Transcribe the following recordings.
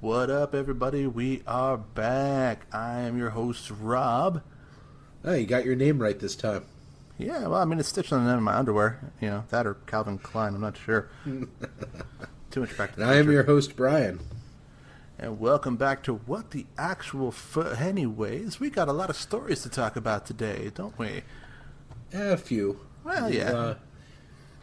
What up, everybody? We are back. I am your host, Rob. Oh, you got your name right this time. Yeah, well, I mean, it's stitched on the end of my underwear. You know, that or Calvin Klein, I'm not sure. Too much back to the And I am your host, Brian. And welcome back to What the Actual Anyways, we got a lot of stories to talk about today, don't we? A few. Well, yeah.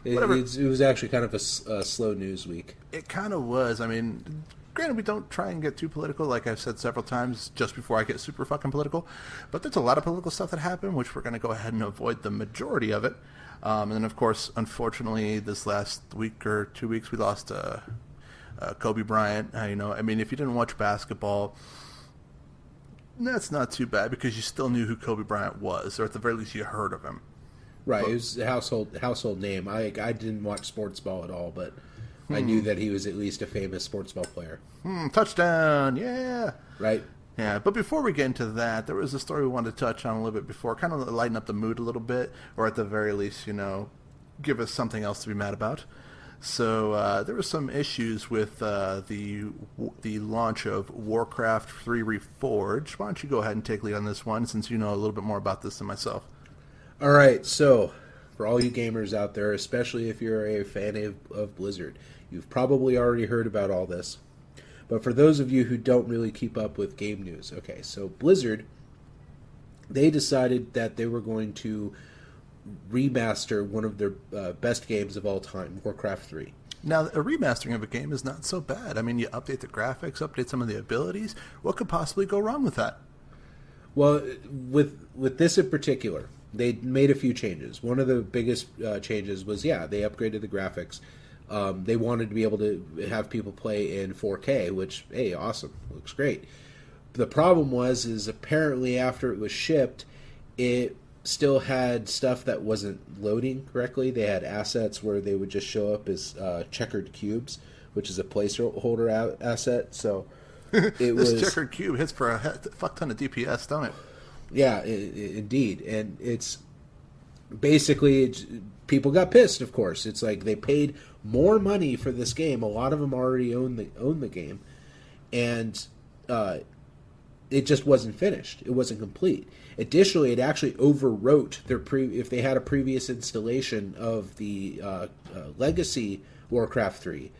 It was actually kind of a slow news week. It kind of was. I mean, granted, we don't try and get too political, like I've said several times, just before I get super fucking political. But there's a lot of political stuff that happened, which we're going to go ahead and avoid the majority of it. And then, of course, unfortunately, this last week or 2 weeks, we lost Kobe Bryant. I mean, if you didn't watch basketball, that's not too bad because you still knew who Kobe Bryant was, or at the very least, you heard of him. Right, it was a household name. I didn't watch sports ball at all, but I knew that he was at least a famous sports ball player. Touchdown, yeah. Right. Yeah, but before we get into that, there was a story we wanted to touch on a little bit before, kind of lighten up the mood a little bit, or at the very least, give us something else to be mad about. So there were some issues with the launch of Warcraft 3 Reforge. Why don't you go ahead and take lead on this one, since you know a little bit more about this than myself. All right, so for all you gamers out there, especially if you're a fan of Blizzard, you've probably already heard about all this. But for those of you who don't really keep up with game news, okay, so Blizzard, they decided that they were going to remaster one of their best games of all time, Warcraft 3. Now, a remastering of a game is not so bad. I mean, you update the graphics, update some of the abilities. What could possibly go wrong with that? Well, with this in particular, they made a few changes. One of the biggest changes was, they upgraded the graphics. They wanted to be able to have people play in 4K, which, hey, awesome, looks great. The problem is apparently after it was shipped, it still had stuff that wasn't loading correctly. They had assets where they would just show up as checkered cubes, which is a placeholder asset. So this checkered cube hits for a fuck ton of DPS, don't it? Yeah, indeed. And it's basically, people got pissed, of course. It's like they paid more money for this game. A lot of them already own the game. And it just wasn't finished. It wasn't complete. Additionally, it actually overwrote if they had a previous installation of the Legacy Warcraft 3.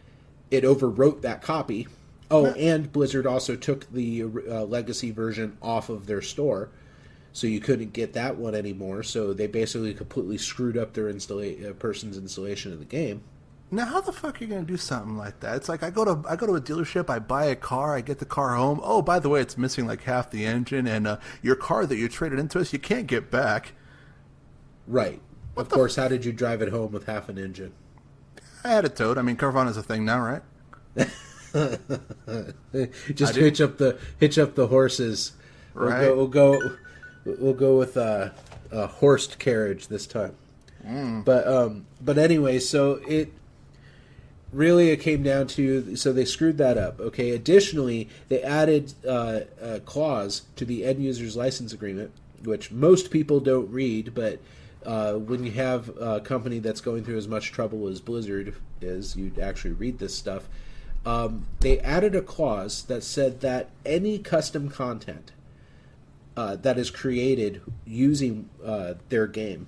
It overwrote that copy. Oh, and Blizzard also took the Legacy version off of their store, so you couldn't get that one anymore. So they basically completely screwed up their person's installation of the game. Now, how the fuck are you going to do something like that? It's like I go to a dealership, I buy a car, I get the car home. Oh, by the way, it's missing like half the engine, and your car that you traded into us, you can't get back. Right. Of course, how did you drive it home with half an engine? I had it towed. I mean, Carvana's a thing now, right? Just hitch up the horses. Right. We'll go with a horsed carriage this time. But anyway, so it came down to, so they screwed that up. Okay. Additionally, they added a clause to the end user's license agreement, which most people don't read, but when you have a company that's going through as much trouble as Blizzard is, you actually read this stuff. They added a clause that said that any custom content that is created using their game,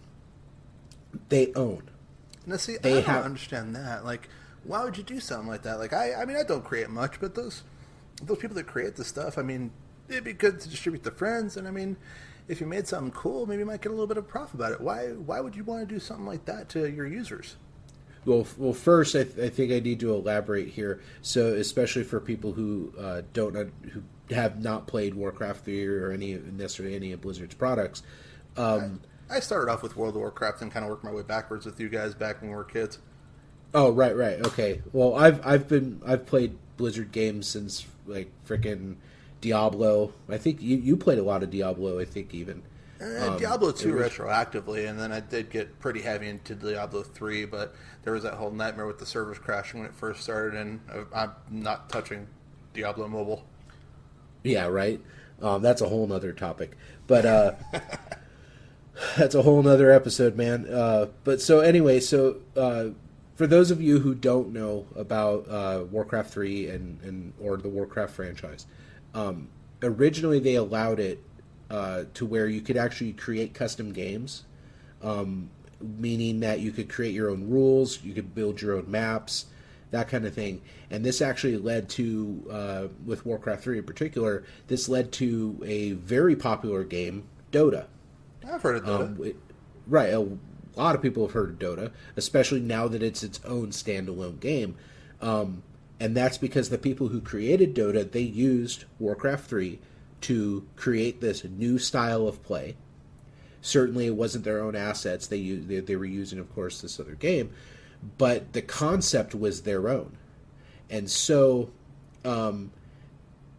they own. Now, see, I don't understand that. Like, why would you do something like that? Like, I mean, I don't create much, but those people that create the stuff, I mean, it'd be good to distribute to friends. And I mean, if you made something cool, maybe you might get a little bit of profit about it. Why would you want to do something like that to your users? Well, first, I think I need to elaborate here. So, especially for people who who have not played Warcraft 3 or necessarily any of Blizzard's products. I started off with World of Warcraft and kind of worked my way backwards with you guys back when we were kids. Oh, right, okay. Well, I've played Blizzard games since like frickin' Diablo. I think you played a lot of Diablo. I think even. Diablo 2 retroactively, and then I did get pretty heavy into Diablo 3, but there was that whole nightmare with the servers crashing when it first started, and I'm not touching Diablo Mobile. Yeah, right? That's a whole nother topic. But that's a whole nother episode, man. But so anyway, For those of you who don't know about Warcraft 3 or the Warcraft franchise, originally they allowed it to where you could actually create custom games, meaning that you could create your own rules, you could build your own maps, that kind of thing. And this actually led to, with Warcraft 3 in particular, this led to a very popular game, Dota. I've heard of Dota. Right, a lot of people have heard of Dota, especially now that it's its own standalone game. And that's because the people who created Dota, they used Warcraft 3 to create this new style of play. Certainly it wasn't their own assets. They were using, of course, this other game. But the concept was their own. And so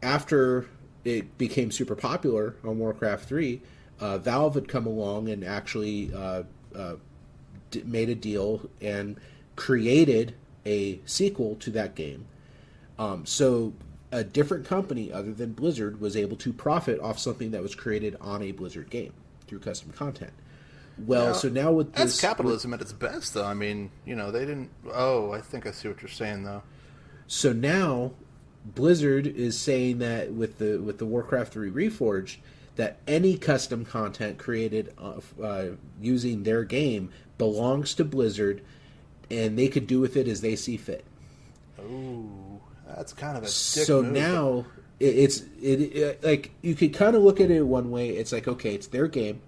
after it became super popular on Warcraft 3, Valve had come along and actually made a deal and created a sequel to that game. So a different company other than Blizzard was able to profit off something that was created on a Blizzard game through custom content. Well, so now with this... That's capitalism at its best, though. I mean, they didn't... Oh, I think I see what you're saying, though. So now, Blizzard is saying that with the Warcraft 3 Reforged, that any custom content created using their game belongs to Blizzard, and they could do with it as they see fit. Oh, that's kind of a dick so move. Now, it's like, you could kind of look at it one way. It's like, okay, it's their game.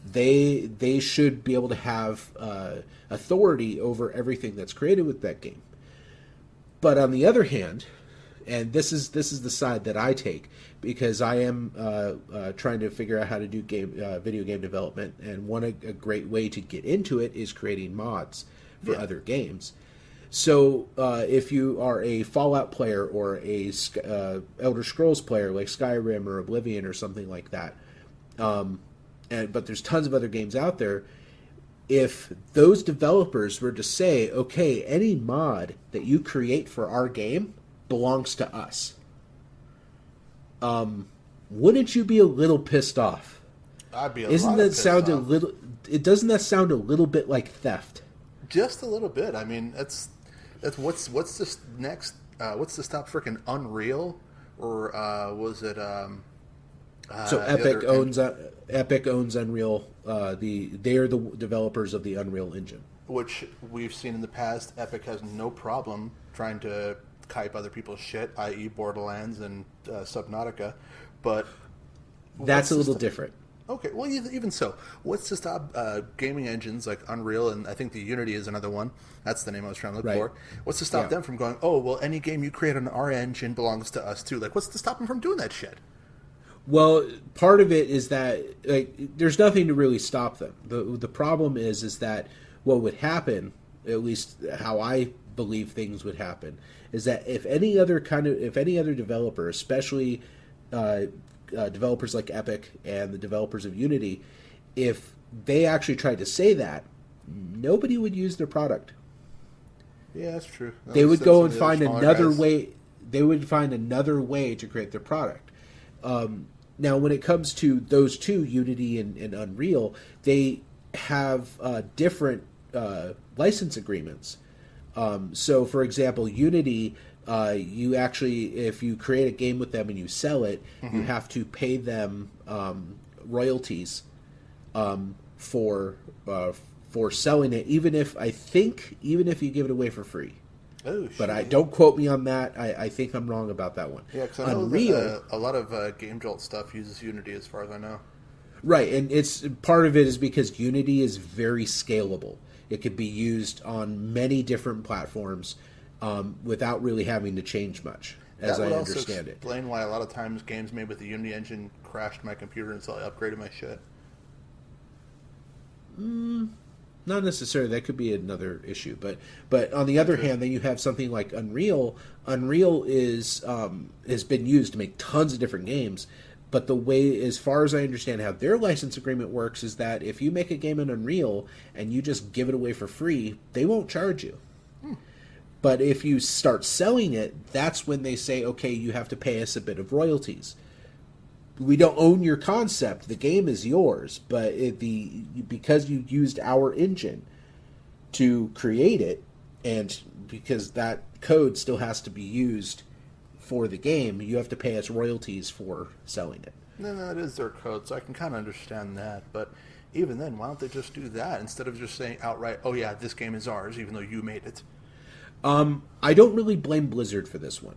They should be able to have authority over everything that's created with that game. But on the other hand, and this is the side that I take, because I am trying to figure out how to do video game development, and a great way to get into it is creating mods for other games. So if you are a Fallout player or a Elder Scrolls player like Skyrim or Oblivion or something like that, but there's tons of other games out there. If those developers were to say, okay, any mod that you create for our game belongs to us, wouldn't you be a little pissed off? I'd be Doesn't that sound a little bit like theft? Just a little bit. I mean, that's what's this next? What's to stop freaking Unreal, or was it? So Epic owns Unreal. They are the developers of the Unreal Engine, which we've seen in the past. Epic has no problem trying to hype other people's shit, i.e. Borderlands and Subnautica, but that's a little different. Okay, well, even so, what's to stop gaming engines like Unreal, and I think the Unity is another one, that's the name I was trying to look for, what's to stop them from going, oh, well, any game you create on our engine belongs to us too? Like, what's to stop them from doing that shit? Well, part of it is that, like, there's nothing to really stop them. The problem is that what would happen, at least how I believe things would happen, is that if any other developer, especially developers like Epic and the developers of Unity, if they actually tried to say that, nobody would use their product. Yeah, that's true. They would go and find another way. They would find another way to create their product. Now, when it comes to those two, Unity and Unreal, they have different license agreements. So, for example, Unity, you actually, if you create a game with them and you sell it, you have to pay them royalties for selling it, even if you give it away for free. Oh, but I don't quote me on that. I think I'm wrong about that one. Yeah, because I know that, a lot of Game Jolt stuff uses Unity, as far as I know. Right, and it's part of it is because Unity is very scalable. It could be used on many different platforms without really having to change much, as I understand it. That would also explain why a lot of times games made with the Unity engine crashed my computer until I upgraded my shit. Not necessarily. That could be another issue, but on the other hand, then you have something like Unreal. Unreal has been used to make tons of different games, but the way, as far as I understand how their license agreement works, is that if you make a game in Unreal and you just give it away for free, they won't charge you. But if you start selling it, that's when they say, okay, you have to pay us a bit of royalties. We don't own your concept. The game is yours, but because you used our engine to create it, And because that code still has to be used for the game, you have to pay us royalties for selling it. No, it is their code, so I can kind of understand that. But even then, why don't they just do that instead of just saying outright, "Oh yeah, this game is ours," even though you made it? I don't really blame Blizzard for this one,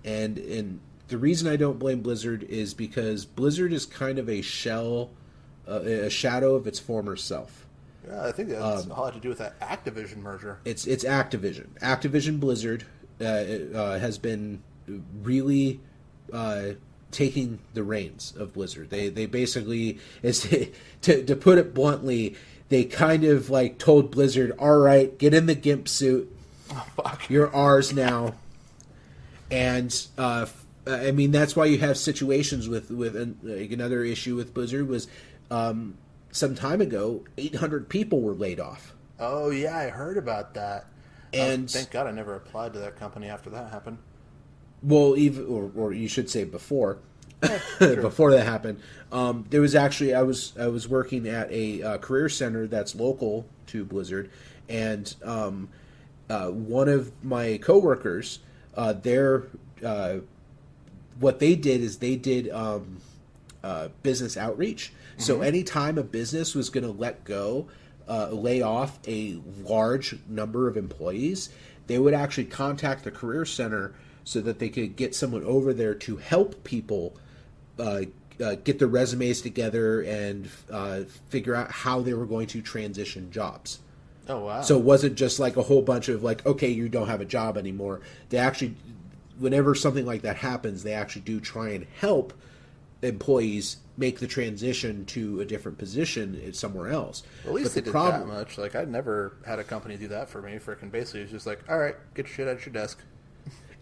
and the reason I don't blame Blizzard is because Blizzard is kind of a shadow of its former self. Yeah, I think that's a lot to do with that Activision merger. It's Activision. Activision Blizzard has been really taking the reins of Blizzard. They basically, to put it bluntly, they kind of like told Blizzard, "All right, get in the gimp suit. Oh, fuck. You're ours now." And I mean, that's why you have situations with like another issue with Blizzard was some time ago, 800 people were laid off. Oh yeah, I heard about that. And thank God I never applied to that company after that happened. Well, even or you should say before, Sure. before that happened, there was actually I was working at a career center that's local to Blizzard, and one of my coworkers, what they did is they did business outreach. Mm-hmm. So anytime a business was going to lay off a large number of employees, they would actually contact the career center so that they could get someone over there to help people get their resumes together and figure out how they were going to transition jobs. Oh, wow. So it wasn't just like a whole bunch of like, okay, you don't have a job anymore. They actually, whenever something like that happens, they actually do try and help employees make the transition to a different position somewhere else. Well, at least they did that much. Like, I'd never had a company do that for me. Freaking basically, it's just like, all right, get your shit out your desk.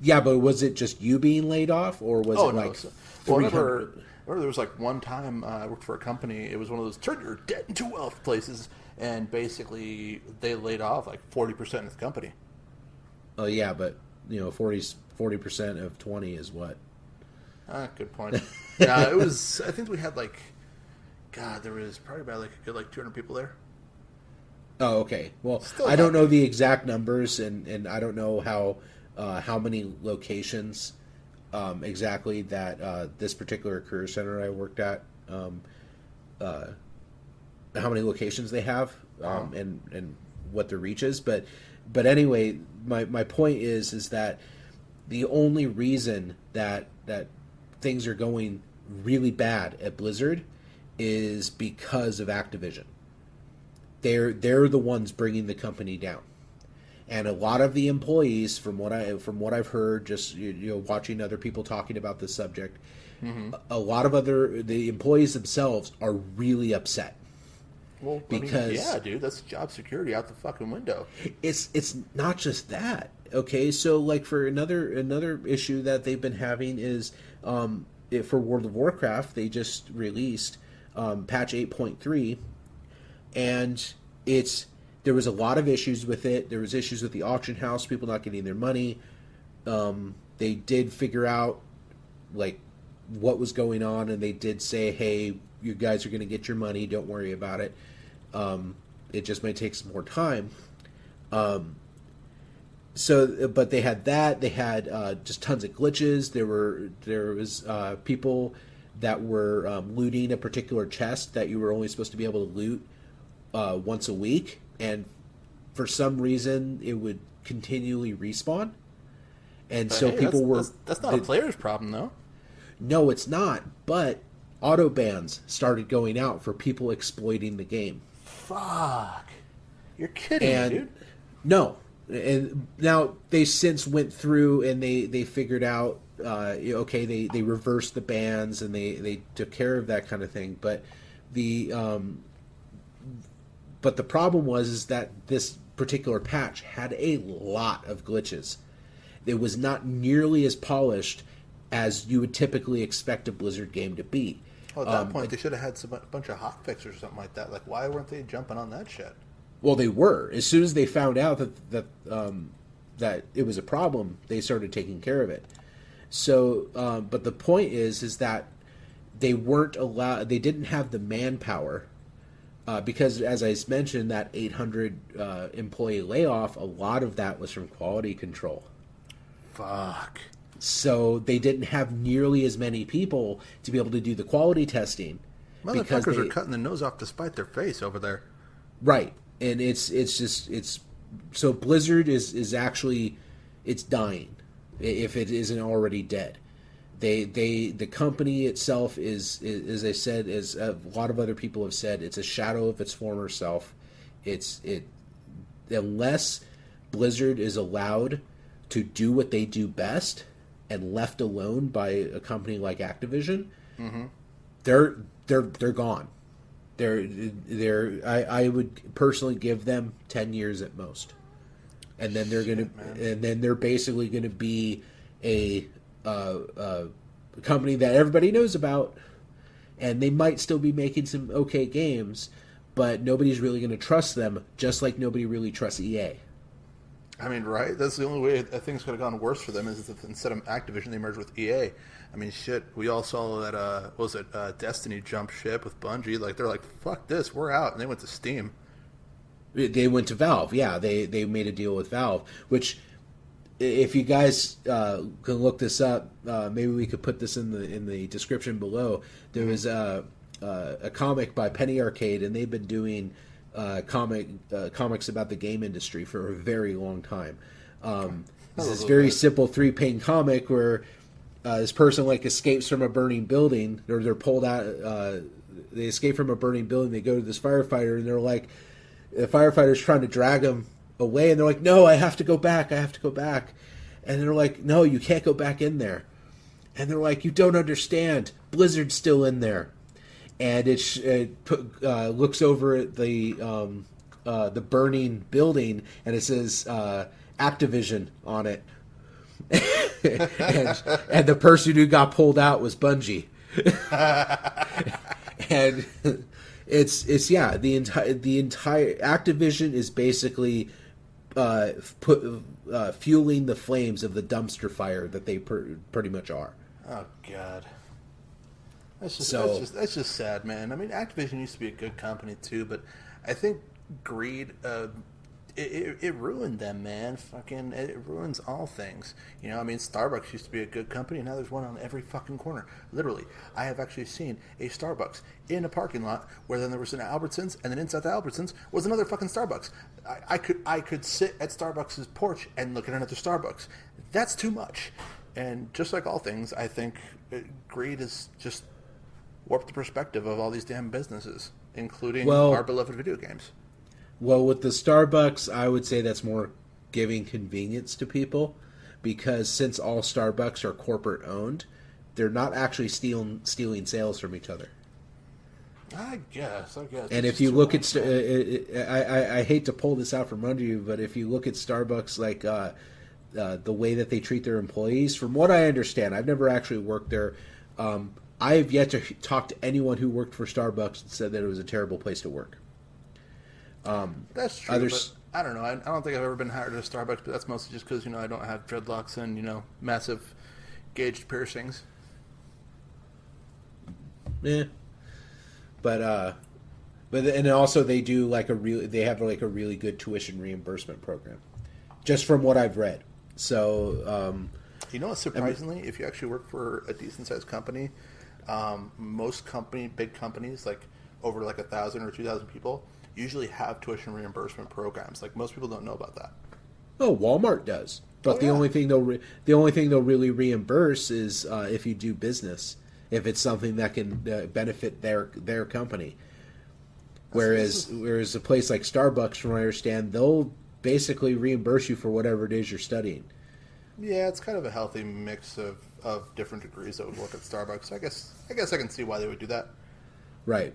Yeah, but was it just you being laid off, or was it like 300? There was like one time I worked for a company. It was one of those turn your debt into wealth places, and basically they laid off like 40% of the company. Oh yeah, but 40% of 20 is what? Good point. Yeah, it was. I think we had there was probably about a good 200 people there. Oh, okay. Well, Still I don't know the exact numbers, and I don't know how many locations exactly that this particular career center I worked at, how many locations they have, and what their reach is. But anyway, my point is that the only reason that things are going really bad at Blizzard is because of Activision. They're the ones bringing the company down. And a lot of the employees, from what I've heard, just watching other people talking about this subject, mm-hmm. a lot of the employees themselves are really upset. Well, because yeah, dude, that's job security out the fucking window. It's not just that. Okay, so like for another issue that they've been having is for World of Warcraft, they just released patch 8.3, and there was a lot of issues with it. There was issues with the auction house, people not getting their money. They did figure out like what was going on, and they did say, "Hey, you guys are going to get your money. Don't worry about it. It just may take some more time." But they had that. They had just tons of glitches. There was people that were looting a particular chest that you were only supposed to be able to loot once a week, and for some reason it would continually respawn. And so people were. That's not a player's problem, though. No, it's not. But auto bans started going out for people exploiting the game. Fuck. You're kidding me, dude. No. And now they since went through and they figured out, okay, they reversed the bans and they took care of that kind of thing. But the problem was that this particular patch had a lot of glitches. It was not nearly as polished as you would typically expect a Blizzard game to be. Well, at that point, they should have had a bunch of hotfixes or something like that. Like, why weren't they jumping on that shit? Well, they were. As soon as they found out that it was a problem, they started taking care of it. So, but the point is that they weren't allowed. They didn't have the manpower because as I mentioned, that 800 employee layoff, a lot of that was from quality control. Fuck. So they didn't have nearly as many people to be able to do the quality testing. Motherfuckers are cutting the nose off to spite their face over there. Right. And it's so Blizzard is actually, it's dying, if it isn't already dead. The company itself is, as I said, as a lot of other people have said, it's a shadow of its former self. Unless Blizzard is allowed to do what they do best and left alone by a company like Activision, they're gone. I would personally give them 10 years at most, and then they're basically gonna be a company that everybody knows about, and they might still be making some okay games, but nobody's really gonna trust them, just like nobody really trusts EA. I mean, right? That's the only way things could have gone worse for them is if instead of Activision, they merged with EA. I mean, shit, we all saw that, what was it, Destiny jump ship with Bungie. Like, they're like, fuck this, we're out. And they went to Steam. They went to Valve, yeah. They made a deal with Valve, which, if you guys can look this up, maybe we could put this in the description below. There was a comic by Penny Arcade, and they've been doing comics about the game industry for a very long time. This is very simple 3-pane comic where this person like escapes from a burning building, or they're pulled out. They escape from a burning building. They go to this firefighter, and they're like, the firefighter's trying to drag them away, and they're like, "No, I have to go back. I have to go back." And they're like, "No, you can't go back in there." And they're like, "You don't understand. Blizzard's still in there." And it looks over at the burning building, and it says Activision on it. and the person who got pulled out was Bungie. And it's yeah, the entire Activision is basically fueling the flames of the dumpster fire that they pretty much are. Oh God. That's just sad, man. I mean, Activision used to be a good company too, but I think greed, it ruined them, man. Fucking, it ruins all things. You know, I mean, Starbucks used to be a good company, and now there's one on every fucking corner. Literally, I have actually seen a Starbucks in a parking lot where then there was an Albertsons, and then inside the Albertsons was another fucking Starbucks. I could sit at Starbucks' porch and look at another Starbucks. That's too much. And just like all things, I think greed is just warp the perspective of all these damn businesses, including our beloved video games. Well, with the Starbucks, I would say that's more giving convenience to people, because since all Starbucks are corporate owned, they're not actually stealing sales from each other. I guess. And if you look at, I hate to pull this out from under you, but if you look at Starbucks, like the way that they treat their employees, from what I understand, I've never actually worked there. I have yet to talk to anyone who worked for Starbucks and said that it was a terrible place to work. That's true, but I don't know. I don't think I've ever been hired at a Starbucks, but that's mostly just because, I don't have dreadlocks and, massive gauged piercings. Yeah. But and also they do they have a really good tuition reimbursement program, just from what I've read. So, surprisingly, if you actually work for a decent sized company, most big companies, like over 1,000 or 2,000 people, usually have tuition reimbursement programs. Like, most people don't know about that. Oh, Walmart does, but the only thing they'll really reimburse is if you do business, if it's something that can benefit their company. Whereas a place like Starbucks, from what I understand, they'll basically reimburse you for whatever it is you're studying. Yeah, it's kind of a healthy mix of different degrees that would work at Starbucks. I guess I can see why they would do that. Right.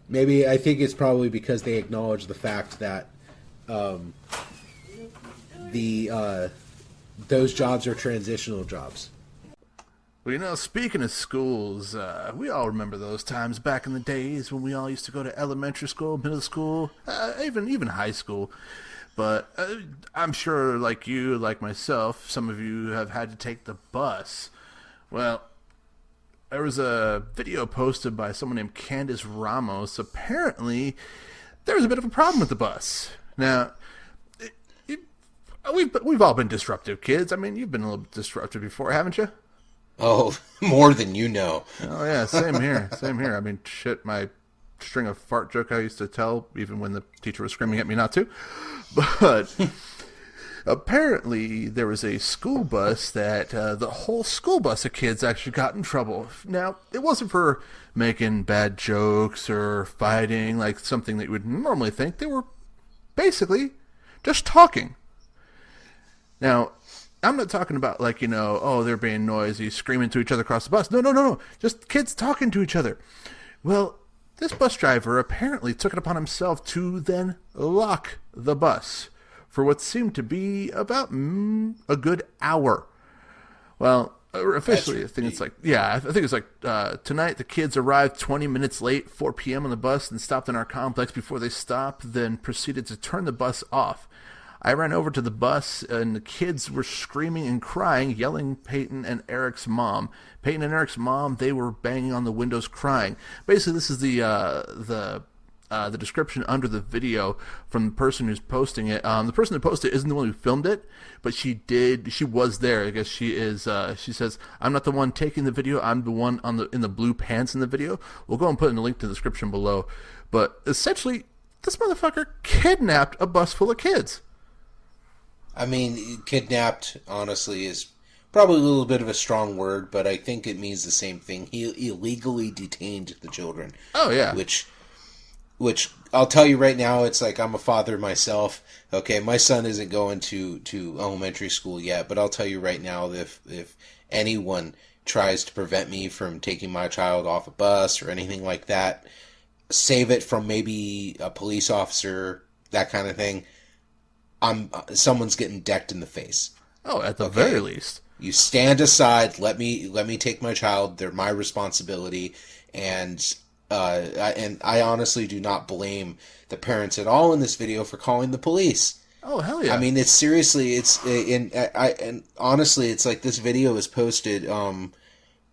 Maybe I think it's probably because they acknowledge the fact that those jobs are transitional jobs. Well, speaking of schools, we all remember those times back in the days when we all used to go to elementary school, middle school, even high school. But I'm sure, like you, like myself, some of you have had to take the bus. Well, there was a video posted by someone named Candace Ramos. Apparently, there was a bit of a problem with the bus. Now, we've all been disruptive kids. I mean, you've been a little disruptive before, haven't you? Oh, more than you know. Oh yeah, same here. Same here. I mean, shit, my string of fart joke I used to tell, even when the teacher was screaming at me not to. But apparently, there was a school bus that the whole school bus of kids actually got in trouble. Now, it wasn't for making bad jokes or fighting, like something that you would normally think. They were basically just talking. Now, I'm not talking about like, oh, they're being noisy, screaming to each other across the bus. No. Just kids talking to each other. Well, this bus driver apparently took it upon himself to then lock the bus for what seemed to be about a good hour. Well, officially, I think it's like tonight the kids arrived 20 minutes late, 4 p.m. on the bus, and stopped in our complex. Before they stopped, then proceeded to turn the bus off. I ran over to the bus, and the kids were screaming and crying, yelling Peyton and Eric's mom. Peyton and Eric's mom, they were banging on the windows crying. Basically, this is the description under the video from the person who's posting it. The person who posted it isn't the one who filmed it, but she was there. I guess she is. She says, "I'm not the one taking the video. I'm the one in the blue pants in the video." We'll go and put in the link to the description below. But essentially, this motherfucker kidnapped a bus full of kids. I mean, kidnapped, honestly, is probably a little bit of a strong word, but I think it means the same thing. He illegally detained the children. Oh, yeah. Which I'll tell you right now, it's like I'm a father myself. Okay, my son isn't going to elementary school yet, but I'll tell you right now, if anyone tries to prevent me from taking my child off a bus or anything like that, save it from maybe a police officer, that kind of thing, someone's getting decked in the face. Oh, at the very least. You stand aside, let me take my child, they're my responsibility, and I honestly do not blame the parents at all in this video for calling the police. Oh, hell yeah. I mean, it's seriously, and honestly, it's like this video was posted,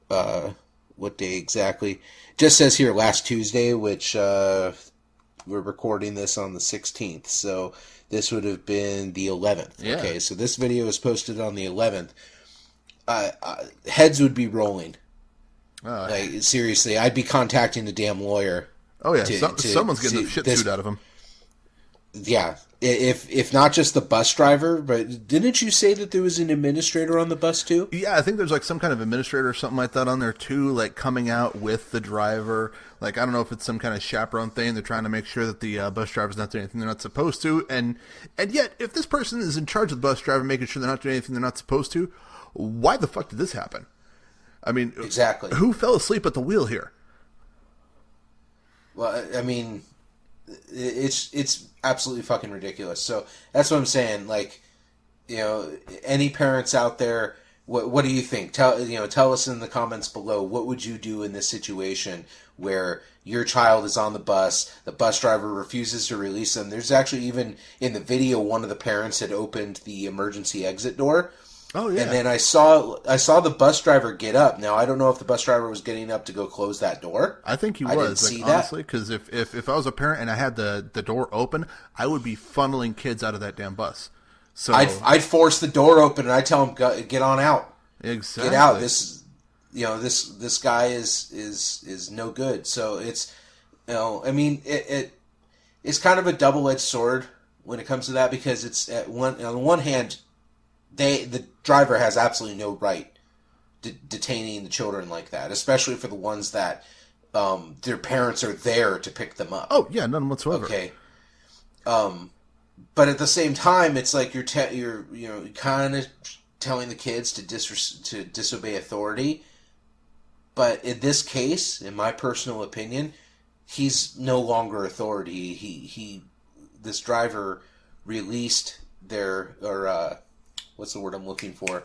what day exactly? Just says here last Tuesday, which, we're recording this on the 16th, so this would have been the 11th. Yeah. Okay, so this video was posted on the 11th. Heads would be rolling. Like, seriously, I'd be contacting the damn lawyer. Oh, yeah, someone's getting the shit suit out of him. Yeah, if not just the bus driver, but didn't you say that there was an administrator on the bus too? Yeah, I think there's like some kind of administrator or something like that on there too, like coming out with the driver. Like, I don't know if it's some kind of chaperone thing. They're trying to make sure that the bus driver's not doing anything they're not supposed to. And yet, if this person is in charge of the bus driver making sure they're not doing anything they're not supposed to, why the fuck did this happen? I mean, exactly. Who fell asleep at the wheel here? Well, I mean, it's absolutely fucking ridiculous. So that's what I'm saying. Like, any parents out there, what do you think? Tell us in the comments below. What would you do in this situation where your child is on the bus driver refuses to release them? There's actually, even in the video, one of the parents had opened the emergency exit door. Oh, yeah. And then I saw the bus driver get up. Now, I don't know if the bus driver was getting up to go close that door. I think he was. I didn't see that. Honestly, because if I was a parent and I had the door open, I would be funneling kids out of that damn bus. So I'd force the door open and I'd tell him, get on out. Exactly. Get out. This guy is no good. So it's, I mean, it's kind of a double-edged sword when it comes to that, because it's on the one hand, the driver has absolutely no right detaining the children like that, especially for the ones that their parents are there to pick them up. Oh yeah, none whatsoever. Okay. But at the same time, it's like you're kind of telling the kids to disobey authority. But in this case, in my personal opinion, he's no longer authority. This driver released what's the word I'm looking for?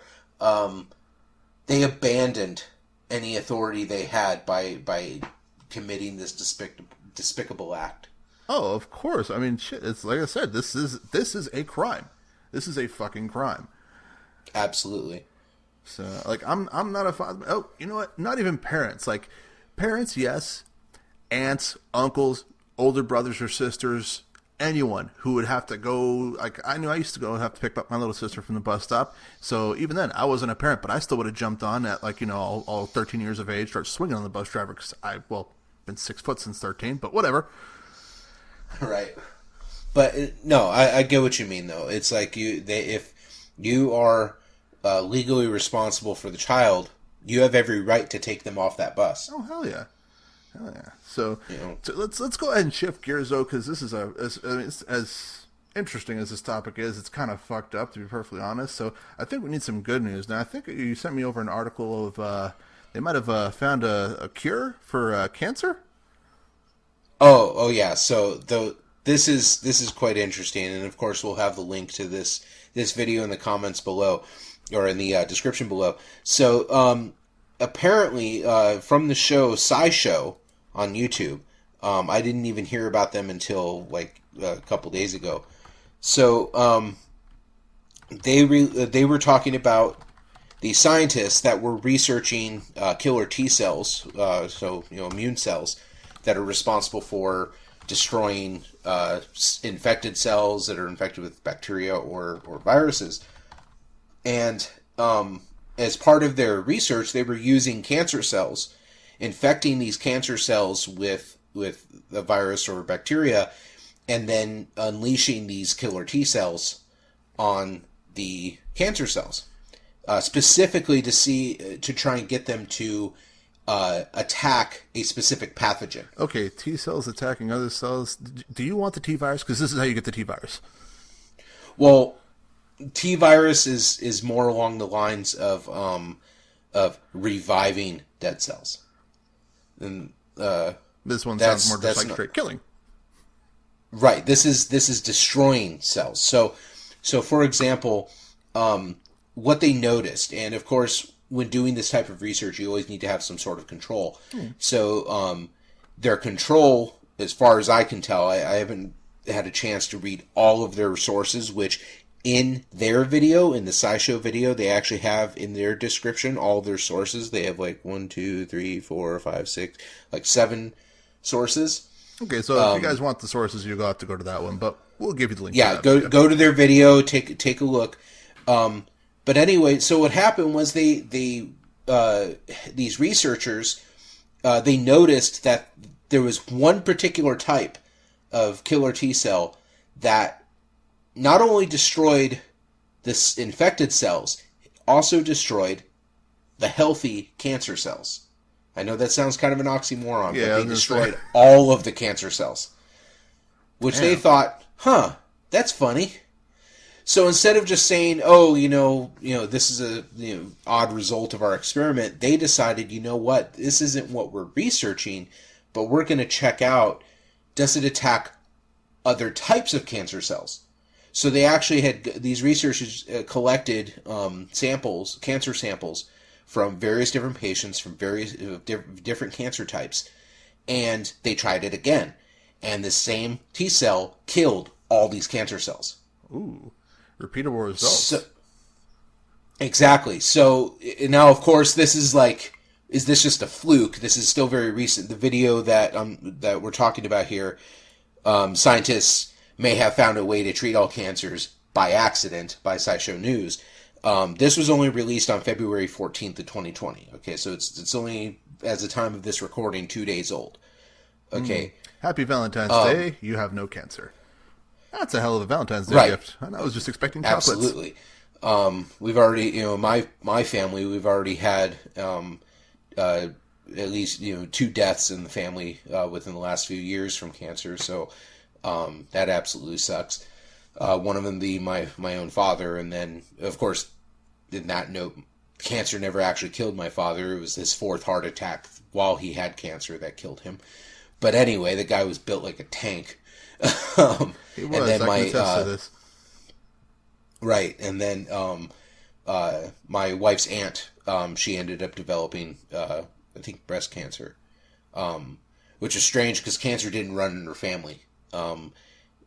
They abandoned any authority they had by committing this despicable act. Oh, of course. I mean, shit. It's like I said. This is a crime. This is a fucking crime. Absolutely. So, like, I'm not a father. Oh, you know what? Not even parents. Like, parents, yes. Aunts, uncles, older brothers or sisters, anyone who would have to go. Like, I knew I used to go and have to pick up my little sister from the bus stop. So even then, I wasn't a parent, but I still would have jumped on at, like, all 13 years of age, start swinging on the bus driver because been 6 foot since 13, but whatever. Right. But no, I get what you mean though. It's like if you are legally responsible for the child, you have every right to take them off that bus. Oh, hell yeah. Hell yeah. So, so let's go ahead and shift gears though, because this is as interesting as this topic is, it's kind of fucked up, to be perfectly honest. So I think we need some good news. Now, I think you sent me over an article of they might have found a cure for cancer. Oh yeah. So this is quite interesting, and of course we'll have the link to this video in the comments below, or in the description below. So apparently from the show SciShow on YouTube, I didn't even hear about them until like a couple days ago. So they were talking about the scientists that were researching killer T cells, so immune cells that are responsible for destroying infected cells that are infected with bacteria or viruses. And as part of their research, they were using cancer cells, infecting these cancer cells with the virus or bacteria, and then unleashing these killer T cells on the cancer cells, specifically to try and get them to attack a specific pathogen. Okay, T cells attacking other cells. Do you want the T virus? Because this is how you get the T virus. Well, T virus is more along the lines of reviving dead cells. And this one sounds more just like straight killing. Right. This is destroying cells. So for example, what they noticed, and of course, when doing this type of research, you always need to have some sort of control. So their control, as far as I can tell, I haven't had a chance to read all of their sources, which in their video, in the SciShow video, they actually have in their description all their sources. They have like 1, 2, 3, 4, 5, 6, like 7 sources. Okay, so if you guys want the sources, you'll have to go to that one, but we'll give you the link. Yeah, go to their video, take a look. But anyway, so what happened was these researchers they noticed that there was one particular type of killer T cell that not only destroyed the infected cells, also destroyed the healthy cancer cells. I know that sounds kind of an oxymoron, but they destroyed all of the cancer cells, which they thought, that's funny. So instead of just saying, this is a odd result of our experiment, they decided, you know what, this isn't what we're researching, but we're going to check out, does it attack other types of cancer cells? So they actually had, these researchers collected cancer samples from various different patients from various different cancer types, and they tried it again. And the same T cell killed all these cancer cells. Ooh. Repeatable results. Exactly. So now, of course, this is like, is this just a fluke? This is still very recent. The video that we're talking about here, scientists may have found a way to treat all cancers by accident by SciShow News. This was only released on February 14th of 2020. Okay, so it's only, as the time of this recording, 2 days old. Okay. Happy Valentine's Day. You have no cancer. That's a hell of a Valentine's Day gift. And I was just expecting chocolates. Absolutely. We've already, my family, we've already had at least 2 deaths in the family within the last few years from cancer. So that absolutely sucks. One of them being my own father, and then of course, in that note, cancer never actually killed my father. It was his 4th heart attack while he had cancer that killed him. But anyway, the guy was built like a tank. He was. And then I can attest to this. Right, and then my wife's aunt, she ended up developing, I think, breast cancer, which is strange because cancer didn't run in her family.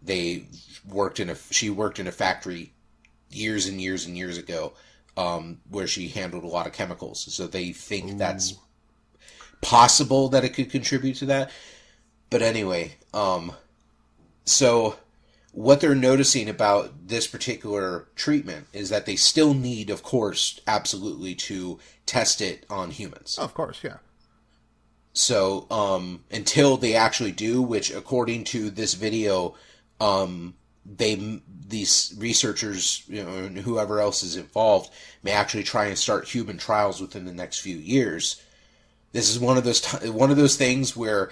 She worked in a factory years and years and years ago, where she handled a lot of chemicals. So they think that's possible that it could contribute to that. But anyway, so what they're noticing about this particular treatment is that they still need, of course, absolutely to test it on humans. Oh, of course, yeah. So until they actually do, which according to this video, these researchers, and whoever else is involved, may actually try and start human trials within the next few years. This is one of those things where,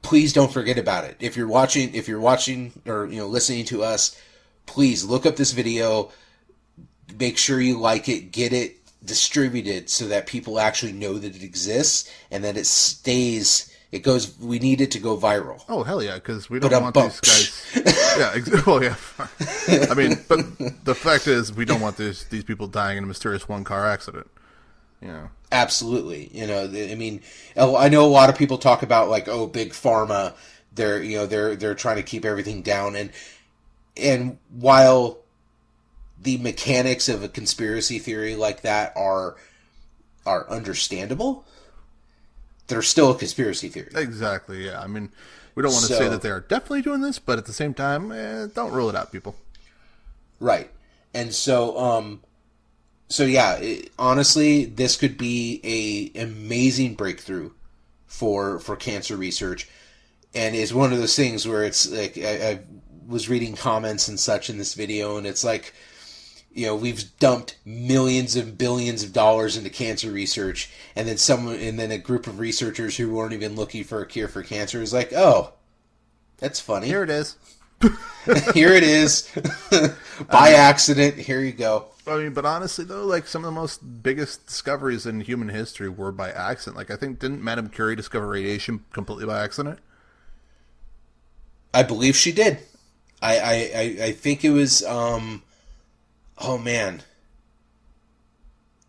please don't forget about it. If you're watching or listening to us, please look up this video. Make sure you like it, get it distributed so that people actually know that it exists and that it stays. It goes. We need it to go viral. Oh hell yeah! Because we don't want these guys. Yeah. Well, yeah. I mean, but the fact is, we don't want these people dying in a mysterious one-car accident. Absolutely. I mean, I know a lot of people talk about like, oh, big pharma. They're trying to keep everything down, and while the mechanics of a conspiracy theory like that are understandable, they're still a conspiracy theory. Exactly. Yeah. I mean, we don't want to say that they are definitely doing this, but at the same time, don't rule it out, people. Right. And so, yeah, honestly, this could be a amazing breakthrough for cancer research, and it's one of those things where it's like I was reading comments and such in this video, and it's like, we've dumped millions and billions of dollars into cancer research, and then a group of researchers who weren't even looking for a cure for cancer is like, oh, that's funny. Here it is. Here it is. By accident. Here you go. I mean, but honestly, though, like, some of the most biggest discoveries in human history were by accident. Like, I think, didn't Madame Curie discover radiation completely by accident? I believe she did. I think it was, oh man,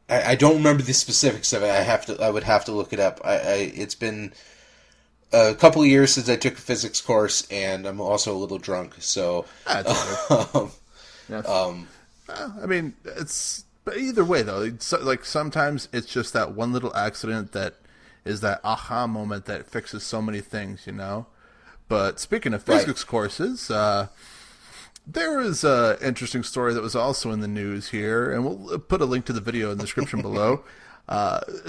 I don't remember the specifics of it. I would have to look it up. It's been a couple of years since I took a physics course, and I'm also a little drunk. So, I mean, but either way though, like sometimes it's just that one little accident that is that aha moment that fixes so many things, But speaking of physics courses, there is an interesting story that was also in the news here, and we'll put a link to the video in the description below.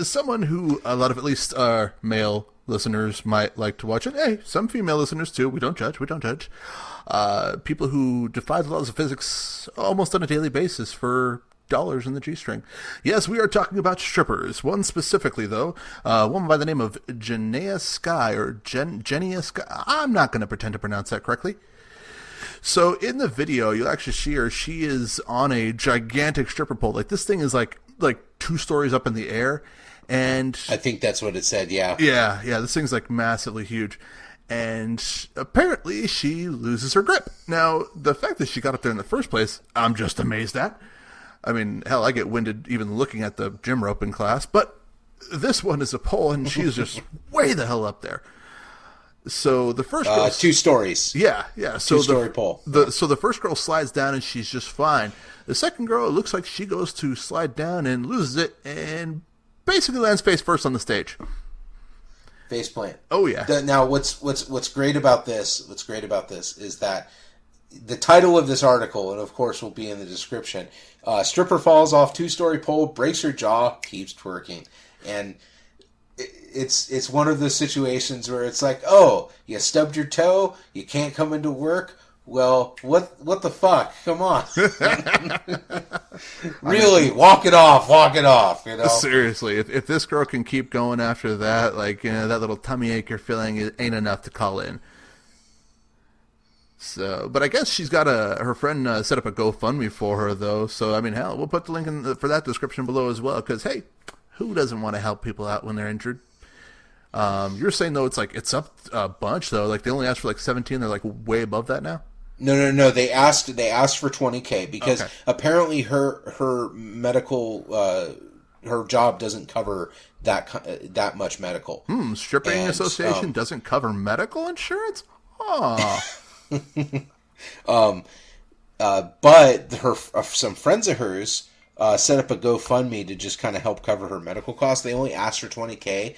Someone who a lot of at least our male listeners might like to watch it. Hey, some female listeners too. We don't judge. People who defy the laws of physics almost on a daily basis for dollars in the G-string. Yes, we are talking about strippers. One specifically, though, one by the name of Jenia Sky, or Jenia Sky. I'm not going to pretend to pronounce that correctly. So in the video, you'll actually see she is on a gigantic stripper pole. Like, this thing is like 2 stories up in the air, and I think that's what it said. Yeah. Yeah. This thing's like massively huge. And apparently she loses her grip. Now, the fact that she got up there in the first place, I'm just amazed at. I mean, hell, I get winded even looking at the gym rope in class, but this one is a pole, and she's just way the hell up there. So the first girl... 2 stories. Yeah. So 2-story pole. So the first girl slides down, and she's just fine. The second girl, it looks like she goes to slide down and loses it, and basically lands face first on the stage. Face plant. Oh yeah. Now, what's great about this? What's great about this is that the title of this article, and of course will be in the description. Stripper falls off 2-story pole, breaks her jaw, keeps twerking, and it's one of those situations where it's like, oh, you stubbed your toe, you can't come into work. Well, what the fuck? Come on. Really, walk it off. Seriously, if this girl can keep going after that, like, that little tummy ache you're feeling ain't enough to call in. So, but I guess she's got her friend set up a GoFundMe for her, though. So, I mean, hell, we'll put the link for that description below as well. Because, hey, who doesn't want to help people out when they're injured? You're saying, though, it's up a bunch, though. Like, they only asked for like 17. They're like way above that now. No. They asked for $20K because apparently her medical her job doesn't cover that much medical. Stripping Association doesn't cover medical insurance? Oh. But some friends of hers set up a GoFundMe to just kind of help cover her medical costs. They only asked for $20K.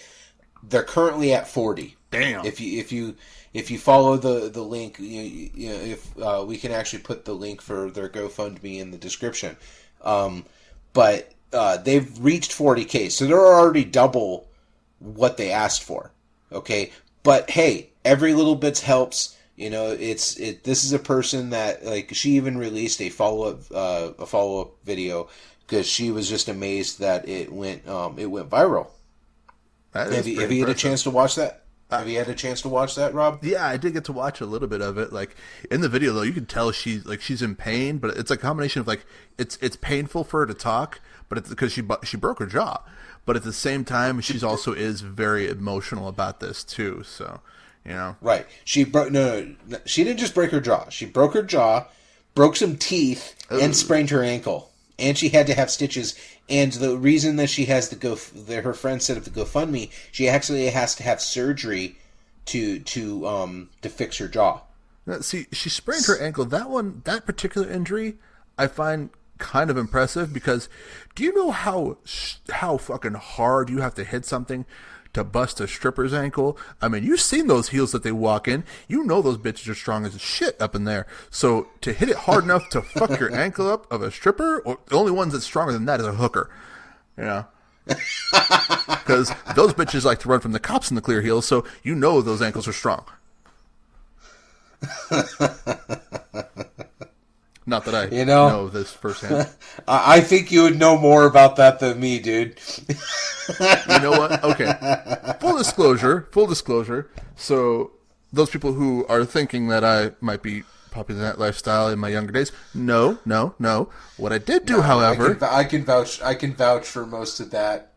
They're currently at 40. Damn. If you follow the link, if we can actually put the link for their GoFundMe in the description. But they've reached 40K, so they're already double what they asked for. Okay, but hey, every little bit helps. This is a person that, like, she even released a follow up video because she was just amazed that it went viral. Have you had a chance to watch that? Have you had a chance to watch that, Rob? Yeah, I did get to watch a little bit of it. Like, in the video, though, you can tell she's in pain, but it's a combination of, like, it's painful for her to talk, but it's because she broke her jaw. But at the same time, she's also is very emotional about this too. So, right? She broke no, she didn't just break her jaw. She broke her jaw, broke some teeth, and sprained her ankle. And she had to have stitches. And the reason that she has her friend set up the GoFundMe, she actually has to have surgery to fix her jaw. Now, see, she sprained her ankle. That particular injury, I find kind of impressive because do you know how fucking hard you have to hit something to bust a stripper's ankle? I mean, you've seen those heels that they walk in. You know those bitches are strong as shit up in there. So to hit it hard enough to fuck your ankle up of a stripper, or the only ones that's stronger than that is a hooker. Because those bitches like to run from the cops in the clear heels, so you know those ankles are strong. Not that I know this firsthand. I think you would know more about that than me, dude. You know what? Okay. Full disclosure. So those people who are thinking that I might be popular in that lifestyle in my younger days, no. What I did do, however, I can vouch for most of that.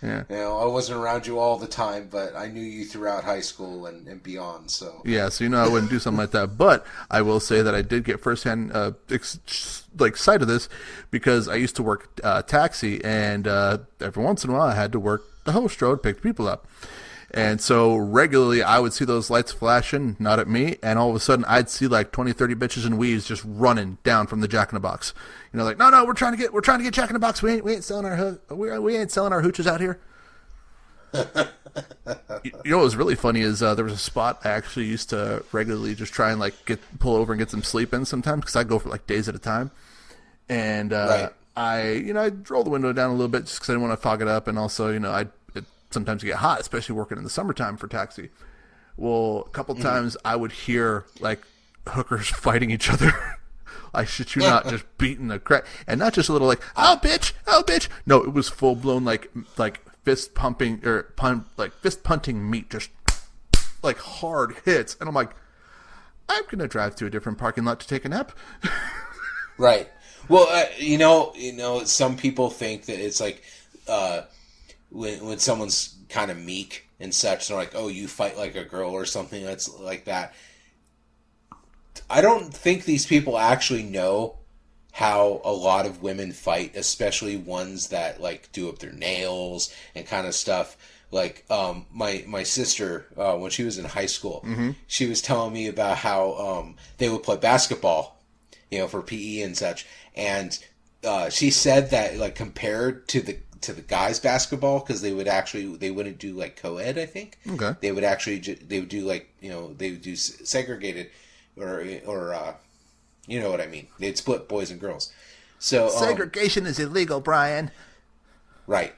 Yeah. I wasn't around you all the time, but I knew you throughout high school and beyond. So yeah, so I wouldn't do something like that. But I will say that I did get firsthand sight of this because I used to work taxi, and every once in a while I had to work the host road, pick people up. And so regularly I would see those lights flashing, not at me, and all of a sudden I'd see like 20, 30 bitches in weaves just running down from the Jack in the Box. Like, no, we're trying to get Jack in the Box. We ain't selling we ain't selling our hooches out here. What was really funny is there was a spot I actually used to regularly just try and pull over and get some sleep in sometimes because I'd go for like days at a time. And right. I'd roll the window down a little bit just because I didn't want to fog it up, and also I'd sometimes get hot, especially working in the summertime for taxi. Well, a couple times I would hear like hookers fighting each other. I shit you not, just beating the crap, and not just a little like oh bitch. No, it was full blown like fist pumping or fist punting meat, just like hard hits, and I'm like, I'm gonna drive to a different parking lot to take a nap. Right. Well, some people think that it's like. When someone's kind of meek and such, they're like, oh, you fight like a girl or something that's like that. I don't think these people actually know how a lot of women fight, especially ones that like do up their nails and kind of stuff. Like my sister, when she was in high school, she was telling me about how they would play basketball, for PE and such. And she said that like compared to the guys basketball, because they wouldn't do like co-ed, I think. Okay. They would do like, they would do segregated or you know what I mean. They'd split boys and girls. So segregation is illegal, Brian. Right.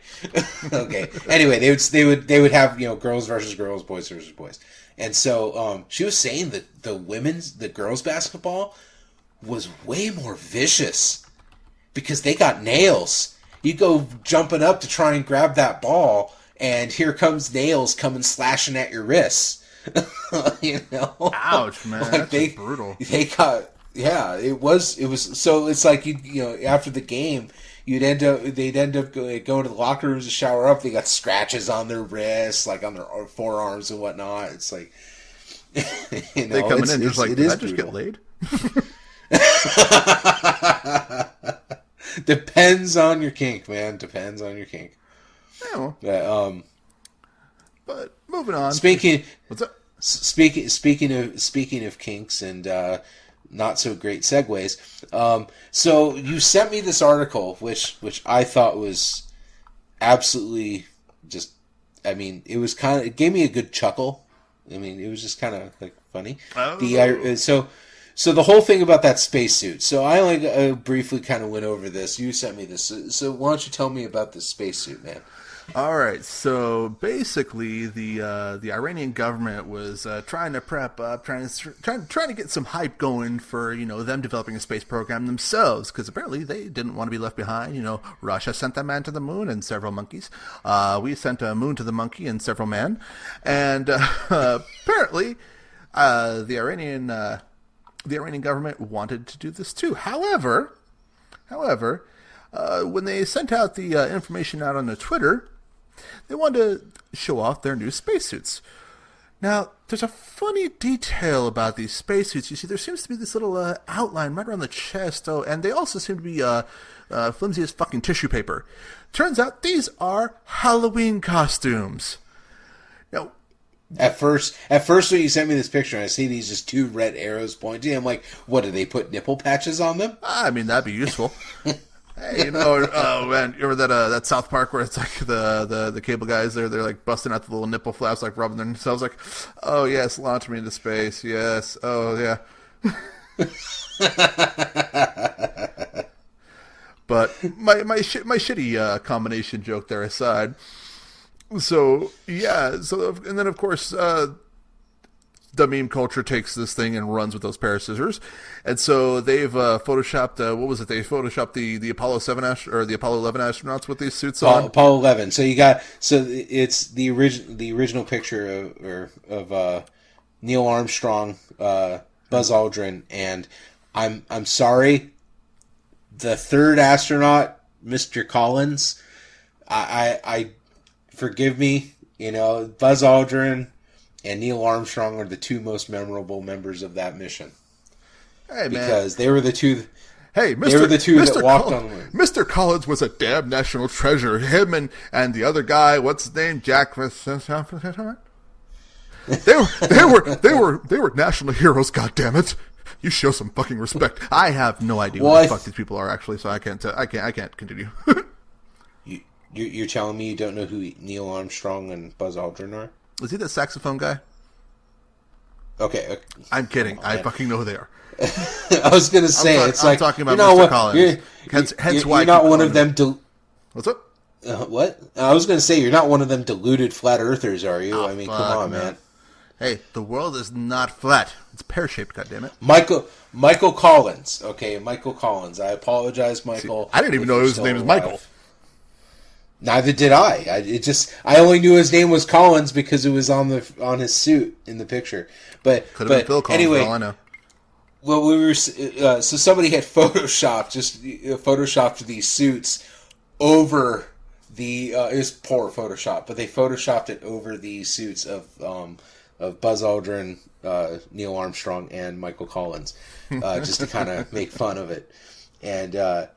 Okay. Anyway, they would have, girls versus girls, boys versus boys. And so she was saying that the girls basketball was way more vicious because they got nails. You go jumping up to try and grab that ball, and here comes nails coming slashing at your wrists. Ouch, man! Like that's brutal. They got it was so it's like after the game they'd end up going to the locker rooms to shower up. They got scratches on their wrists, like on their forearms and whatnot. It's like they coming in just like, did I just get laid? Depends on your kink, man. Depends on your kink. Yeah, well. But moving on. Speaking what's up? Speaking of kinks and not so great segues. So you sent me this article, which I thought was absolutely just. I mean, it gave me a good chuckle. I mean, it was just kind of like funny. Oh. So the whole thing about that spacesuit. So I only briefly kind of went over this. You sent me this. So why don't you tell me about this spacesuit, man? All right, so basically, the Iranian government was trying to prep up, trying to get some hype going for them developing a space program themselves, because apparently they didn't want to be left behind. Russia sent a man to the moon and several monkeys. We sent a moon to the monkey and several men, and apparently the Iranian government wanted to do this too. However, when they sent out the information out on the Twitter, they wanted to show off their new spacesuits. Now, there's a funny detail about these spacesuits. You see, there seems to be this little outline right around the chest, and they also seem to be flimsy as fucking tissue paper. Turns out these are Halloween costumes. Now, At first, when you sent me this picture, and I see these just two red arrows pointing, I'm like, what, do they put nipple patches on them? I mean, that'd be useful. Hey, oh man, you remember that South Park where it's like the cable guys they're like busting out the little nipple flaps, like rubbing themselves, like, oh yes, launch me into space, yes, oh yeah. But my shitty combination joke there aside, so yeah, and then of course the meme culture takes this thing and runs with those pair of scissors, and so they've photoshopped. What was it? They photoshopped the Apollo 7 or the Apollo 11 astronauts with these suits on. Apollo 11. So it's the original picture of Neil Armstrong, Buzz Aldrin, and I'm sorry, the third astronaut, Mr. Collins. I forgive me. Buzz Aldrin and Neil Armstrong are the two most memorable members of that mission. Hey, man. Because they were the two. Hey, They were the two that walked on the moon. Mr. Collins was a damn national treasure. Him and the other guy, what's his name? Jack. They were national heroes. God damn it! You show some fucking respect. I have no idea what the fuck these people are actually, so I can't continue. You're telling me you don't know who Neil Armstrong and Buzz Aldrin are? Was he the saxophone guy? Okay. I'm kidding. I fucking know who they are. I was going to say, I'm talking about Mr. Collins. Hence why you're not one of them. What's up? What? I was going to say, you're not one of them deluded flat earthers, are you? I mean, fuck, come on, man. Hey, the world is not flat. It's pear-shaped, goddammit. Michael Collins. Okay, Michael Collins. I apologize, Michael. See, I didn't even know his name was Michael. Neither did I. I only knew his name was Collins because it was on his suit in the picture. But could have been Phil Collins, anyway, for all I know. Well, we were so somebody had photoshopped these suits over the. It was poor Photoshop, but they photoshopped it over the suits of Buzz Aldrin, Neil Armstrong, and Michael Collins, just to kind of make fun of it. And I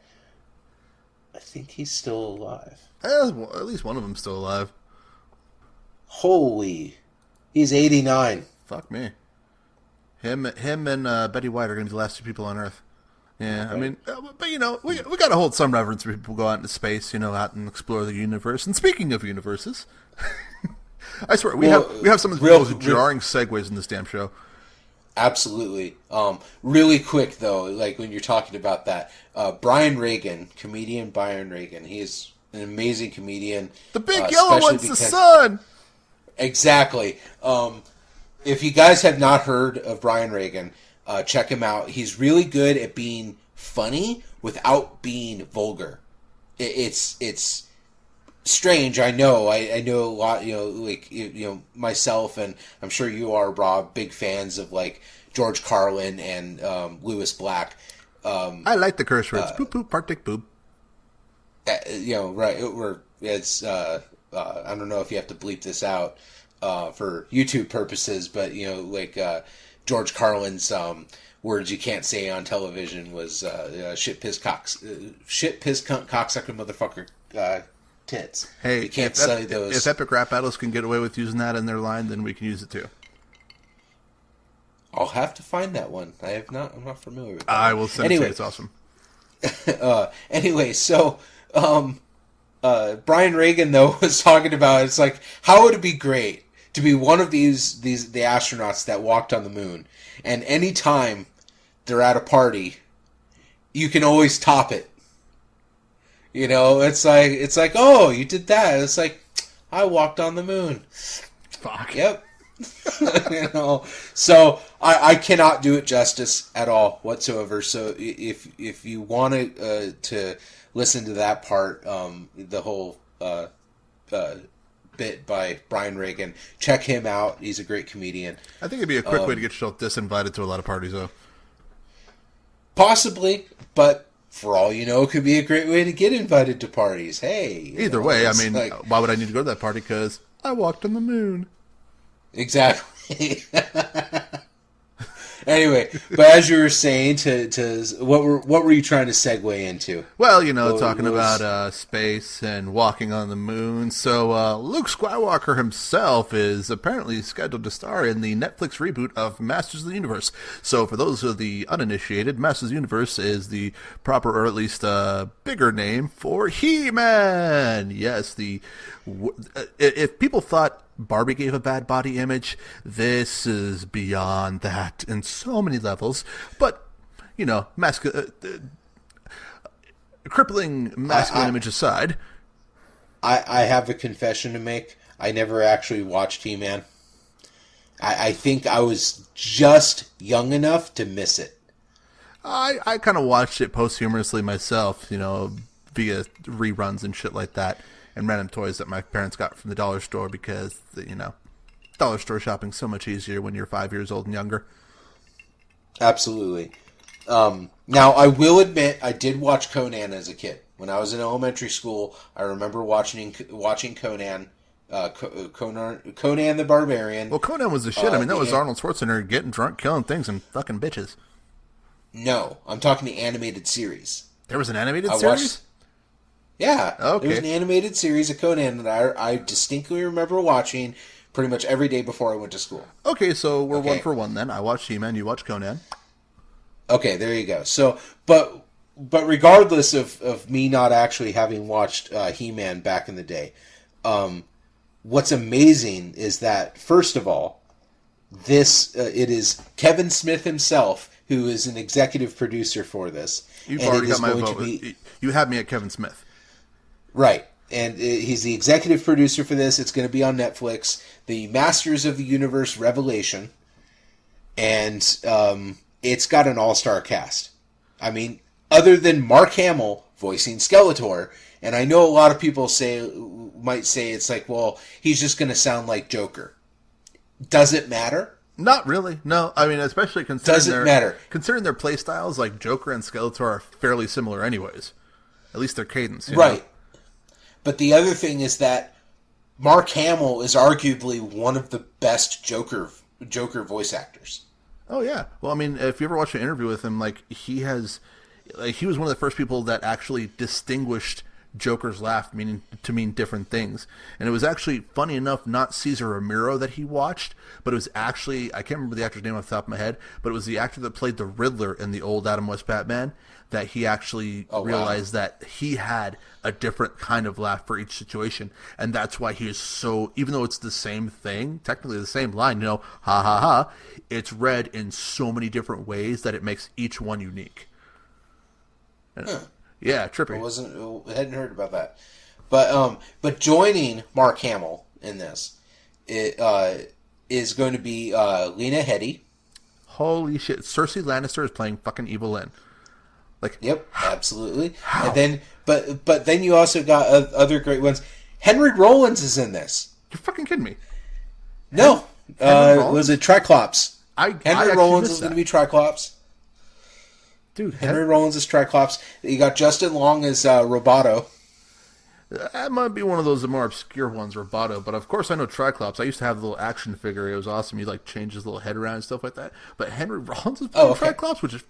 think he's still alive. At least one of them's still alive. Holy, he's 89. Fuck me. Him and Betty White are going to be the last two people on Earth. Yeah, okay. I mean, but we got to hold some reverence for people who go out into space, out and explore the universe. And speaking of universes, I swear we have some of the most jarring segues in this damn show. Absolutely. Really quick though, like when you're talking about that, comedian Brian Regan, he is an amazing comedian. The big yellow one's the sun. Exactly. If you guys have not heard of Brian Regan, check him out. He's really good at being funny without being vulgar. It's strange. I know. I know a lot. Myself, and I'm sure you are, Rob, big fans of like George Carlin and Lewis Black. I like the curse words. Poop poop, partic boob. Right? It's. I don't know if you have to bleep this out for YouTube purposes, but George Carlin's words you can't say on television was shit piss cunt cocksucker motherfucker tits. Hey, you can't say those. If Epic Rap Battles can get away with using that in their line, then we can use it too. I'll have to find that one. I'm not familiar with that. I will send it to you. It's awesome. Anyway, so Brian Regan though was talking about, it's like, how would it be great to be one of the astronauts that walked on the moon, and any time they're at a party, you can always top it. You know, it's like, oh, you did that. It's like, I walked on the moon. Fuck. Yep. You know, so I cannot do it justice at all whatsoever. So if you want to listen to that part, the whole bit by Brian Regan, check him out. He's a great comedian. I think it'd be a quick way to get yourself disinvited to a lot of parties, though. Possibly, but for all you know, it could be a great way to get invited to parties. Hey. Either way, I mean, why would I need to go to that party? Because I walked on the moon. Exactly. Anyway, but as you were saying, what were you trying to segue into? Well, you know, talking about space and walking on the moon. So Luke Skywalker himself is apparently scheduled to star in the Netflix reboot of Masters of the Universe. So for those of the uninitiated, Masters of the Universe is the proper, or at least bigger name for He-Man. Yes, if people thought Barbie gave a bad body image, this is beyond that in so many levels. But, you know, crippling masculine image aside, I have a confession to make. I never actually watched He-Man. I think I was just young enough to miss it. I kind of watched it posthumously myself, you know, via reruns and shit like that, and random toys that my parents got from the dollar store because, you know, dollar store shopping's so much easier when you're 5 years old and younger. Absolutely. Now, I will admit, I did watch Conan as a kid. When I was in elementary school, I remember watching Conan, Conan the Barbarian. Well, Conan was the shit. I mean, that was Arnold Schwarzenegger getting drunk, killing things, and fucking bitches. No, I'm talking the animated series. There was an animated series? Yeah. Okay. There was an animated series of Conan that I distinctly remember watching pretty much every day before I went to school. Okay, so we're one for one then. I watched He-Man, you watched Conan. Okay, there you go. So, but regardless of me not actually having watched He-Man back in the day, what's amazing is that, first of all, it is Kevin Smith himself who is an executive producer for this. You've already got my vote. You have me at Kevin Smith. Right. And he's the executive producer for this. It's going to be on Netflix. The Masters of the Universe Revelation. And it's got an all-star cast. I mean, other than Mark Hamill voicing Skeletor, and I know a lot of people might say it's like, well, he's just going to sound like Joker. Does it matter? Not really. No, I mean, especially considering considering their play styles, like Joker and Skeletor are fairly similar anyways. At least their cadence. Right. Know? But the other thing is that Mark Hamill is arguably one of the best Joker voice actors. Oh yeah. Well, I mean, if you ever watch an interview with him, he was one of the first people that actually distinguished Joker's laugh mean different things. And it was actually, funny enough, not Cesar Romero that he watched, but it was actually, I can't remember the actor's name off the top of my head, but it was the actor that played the Riddler in the old Adam West Batman, that he actually realized that he had a different kind of laugh for each situation. And that's why he is so, even though it's the same thing, technically the same line, you know, ha ha ha, it's read in so many different ways that it makes each one unique. Huh. Yeah, trippy. I hadn't heard about that. But joining Mark Hamill in this is going to be Lena Headey. Holy shit! Cersei Lannister is playing fucking Evil Lynn. Yep, absolutely. How? And then, but then you also got other great ones. Henry Rollins is in this. You're fucking kidding me? No, was it Triclops? Henry Rollins is going to be Triclops. Dude, Henry Rollins is Triclops. You got Justin Long as Roboto. That might be one of those more obscure ones, Roboto. But of course, I know Triclops. I used to have the little action figure. It was awesome. You change his little head around and stuff like that. But Henry Rollins is playing Triclops, which is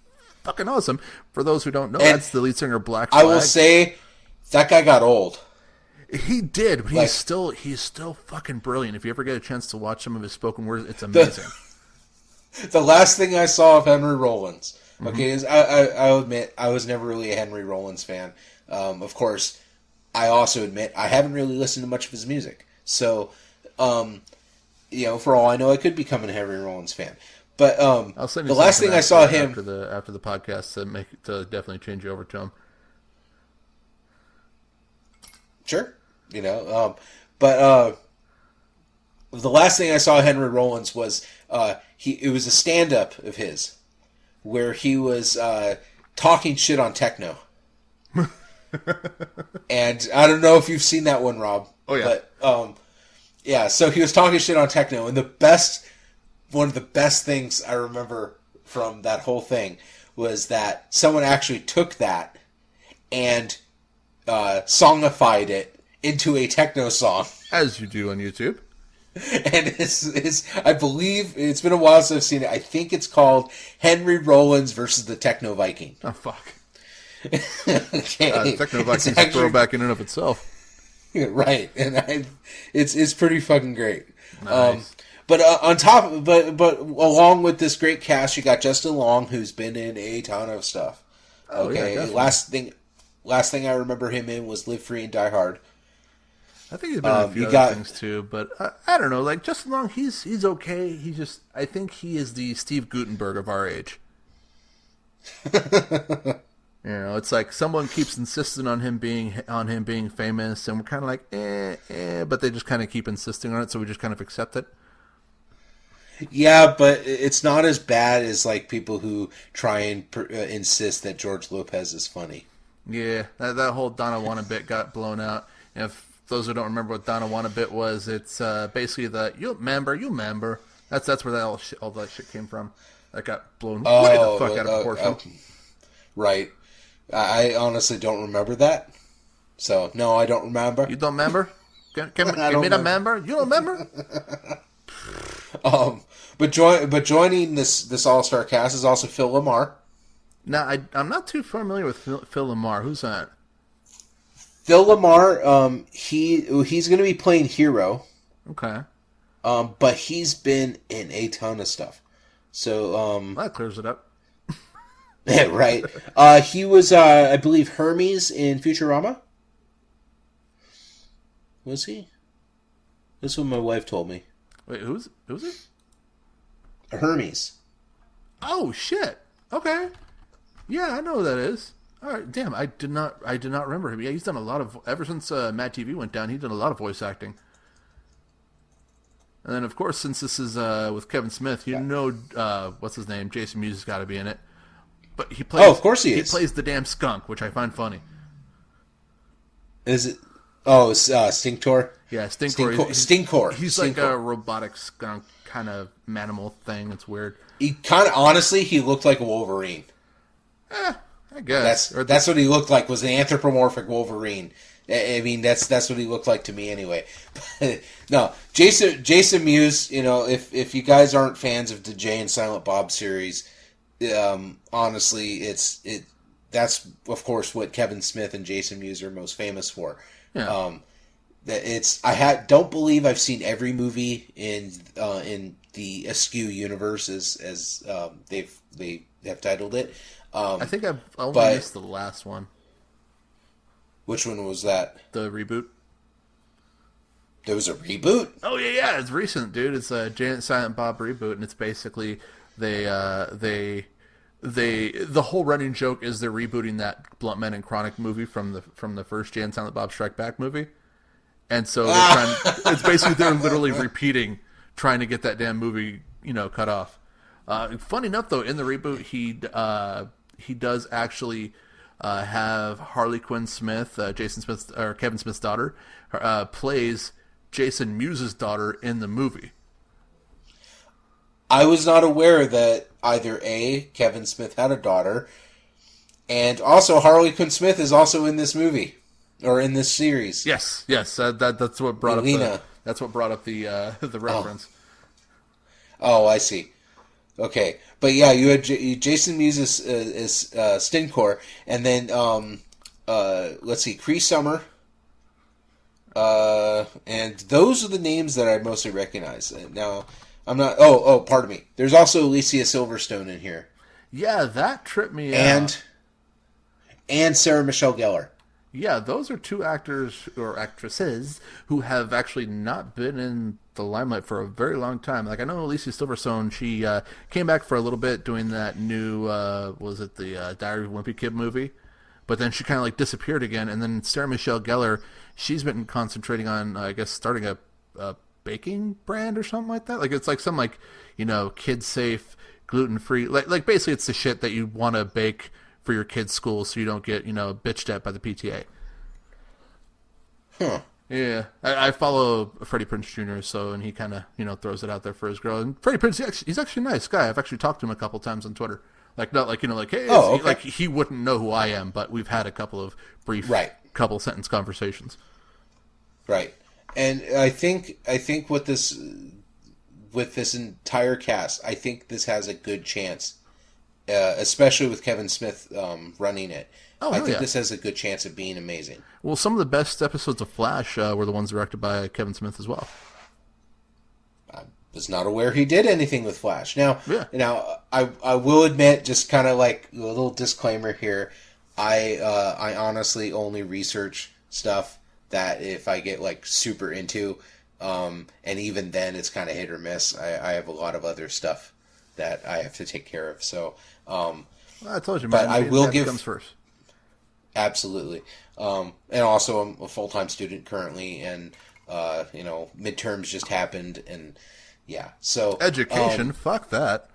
fucking awesome. For those who don't know, that's the lead singer of Black Flag. I will say that guy got old. He did, but he's still fucking brilliant. If you ever get a chance to watch some of his spoken words, it's amazing. The last thing I saw of Henry Rollins, okay, is I'll admit I was never really a Henry Rollins fan. Of course, I also admit I haven't really listened to much of his music. So, for all I know, I could become a Henry Rollins fan. But I'll send you the last thing I saw him after the podcast to definitely change you over to him. Sure, but the last thing I saw Henry Rollins was it was a stand-up of his where he was talking shit on techno. And I don't know if you've seen that one, Rob. Oh yeah. But so he was talking shit on techno, and one of the best things I remember from that whole thing was that someone actually took that and songified it into a techno song. As you do on YouTube. And it's I believe it's been a while since I've seen it. I think it's called Henry Rollins versus the Techno Viking. Oh fuck! Okay, Techno Viking's a throwback in and of itself. Right, and it's pretty fucking great. Nice. But along with this great cast, you got Justin Long, who's been in a ton of stuff. Oh, okay, yeah, last thing I remember him in was Live Free and Die Hard. I think he's been in a few other things too, but I don't know. Like Justin Long, he's okay. I think he is the Steve Guttenberg of our age. It's like someone keeps insisting on him being famous, and we're kind of like, but they just kind of keep insisting on it, so we just kind of accept it. Yeah, but it's not as bad as like people who try and insist that George Lopez is funny. Yeah, that whole Donna Wanna bit got blown out. And if those who don't remember what Donna Wanna bit was, it's basically you remember. That's where all that shit came from. That got blown way the fuck out of proportion. Right. I honestly don't remember that. So no, I don't remember. You don't remember? Can me remember? You don't remember? But joining this all-star cast is also Phil LaMarr. Now, I'm not too familiar with Phil LaMarr. Who's that? Phil LaMarr, he's going to be playing Hero. Okay. But he's been in a ton of stuff. So that clears it up. Right. He was, I believe, Hermes in Futurama. Was he? That's what my wife told me. Wait, who's it? Hermes. Oh shit. Okay. Yeah, I know who that is. All right. Damn, I did not remember him. Yeah, he's done a lot of ever since Mad TV went down. He's done a lot of voice acting. And then, of course, since this is with Kevin Smith, what's his name? Jason Mewes has got to be in it. But he plays. Oh, of course he is. He plays the damn skunk, which I find funny. Is it? Oh, it's Stinktor. Yeah, Stinkor. Stinkor. He's like a robotic skunk kind of manimal thing. It's weird. He kind of, honestly, he looked like a Wolverine. I guess that's what he looked like. Was an anthropomorphic Wolverine. I mean, that's what he looked like to me anyway. No, Jason Mewes. If you guys aren't fans of the Jay and Silent Bob series, honestly, that's of course what Kevin Smith and Jason Mewes are most famous for. Yeah. Don't believe I've seen every movie in the Askew universe as they have titled it. I think I've only missed the last one. Which one was that? The reboot. There was a reboot? Oh yeah, it's recent, dude. It's a Jay and Silent Bob reboot, and it's basically the whole running joke is they're rebooting that Blunt Men and Chronic movie from the first Jay and Silent Bob Strike Back movie, and so it's basically they're literally repeating, trying to get that damn movie cut off. Funny enough, though, in the reboot he does actually have Harley Quinn Smith, Kevin Smith's daughter, plays Jason Mewes' daughter in the movie. I was not aware that either Kevin Smith had a daughter, and also Harley Quinn Smith is also in this movie or in this series. Yes, that's what brought up the reference. Oh, I see. Okay, but yeah, you had Jason Mewes is Stinkor, and then let's see, Cree Summer, and those are the names that I mostly recognize. Now, I'm not. Oh, pardon me. There's also Alicia Silverstone in here, Yeah, that tripped me and out. Sarah Michelle Gellar. Yeah, those are two actors or actresses who have actually not been in the limelight for a very long time. Like I know Alicia Silverstone, she came back for a little bit doing that new was it the Diary of a Wimpy Kid movie, but then she kind of like disappeared again. And then Sarah Michelle Gellar, she's been concentrating on I guess starting a baking brand or something like that. Like it's like some like kid safe, gluten free. Like basically it's the shit that you want to bake for your kids' school so you don't get bitched at by the PTA. Huh. Yeah, I follow Freddie Prinze Jr. And he kind of throws it out there for his girl. And Freddie Prinze, he's actually a nice guy. I've actually talked to him a couple times on Twitter. Like not like like hey, Oh, okay. like he wouldn't know who I am, but we've had a couple of brief, Right. couple sentence conversations. Right. And I think with this entire cast, I think this has a good chance, especially with Kevin Smith running it. Oh, I think yeah. this has a good chance of being amazing. Well, some of the best episodes of Flash were the ones directed by Kevin Smith as well. I was not aware he did anything with Flash. Now, Yeah. I will admit, just kind of like a little disclaimer here, I honestly only research stuff that if I get like super into, and even then it's kind of hit or miss. I have a lot of other stuff that I have to take care of. So, Well, I told you, but man. I will that give comes first. absolutely, and also I'm a full-time student currently, and midterms just happened, and yeah, so Education, fuck that.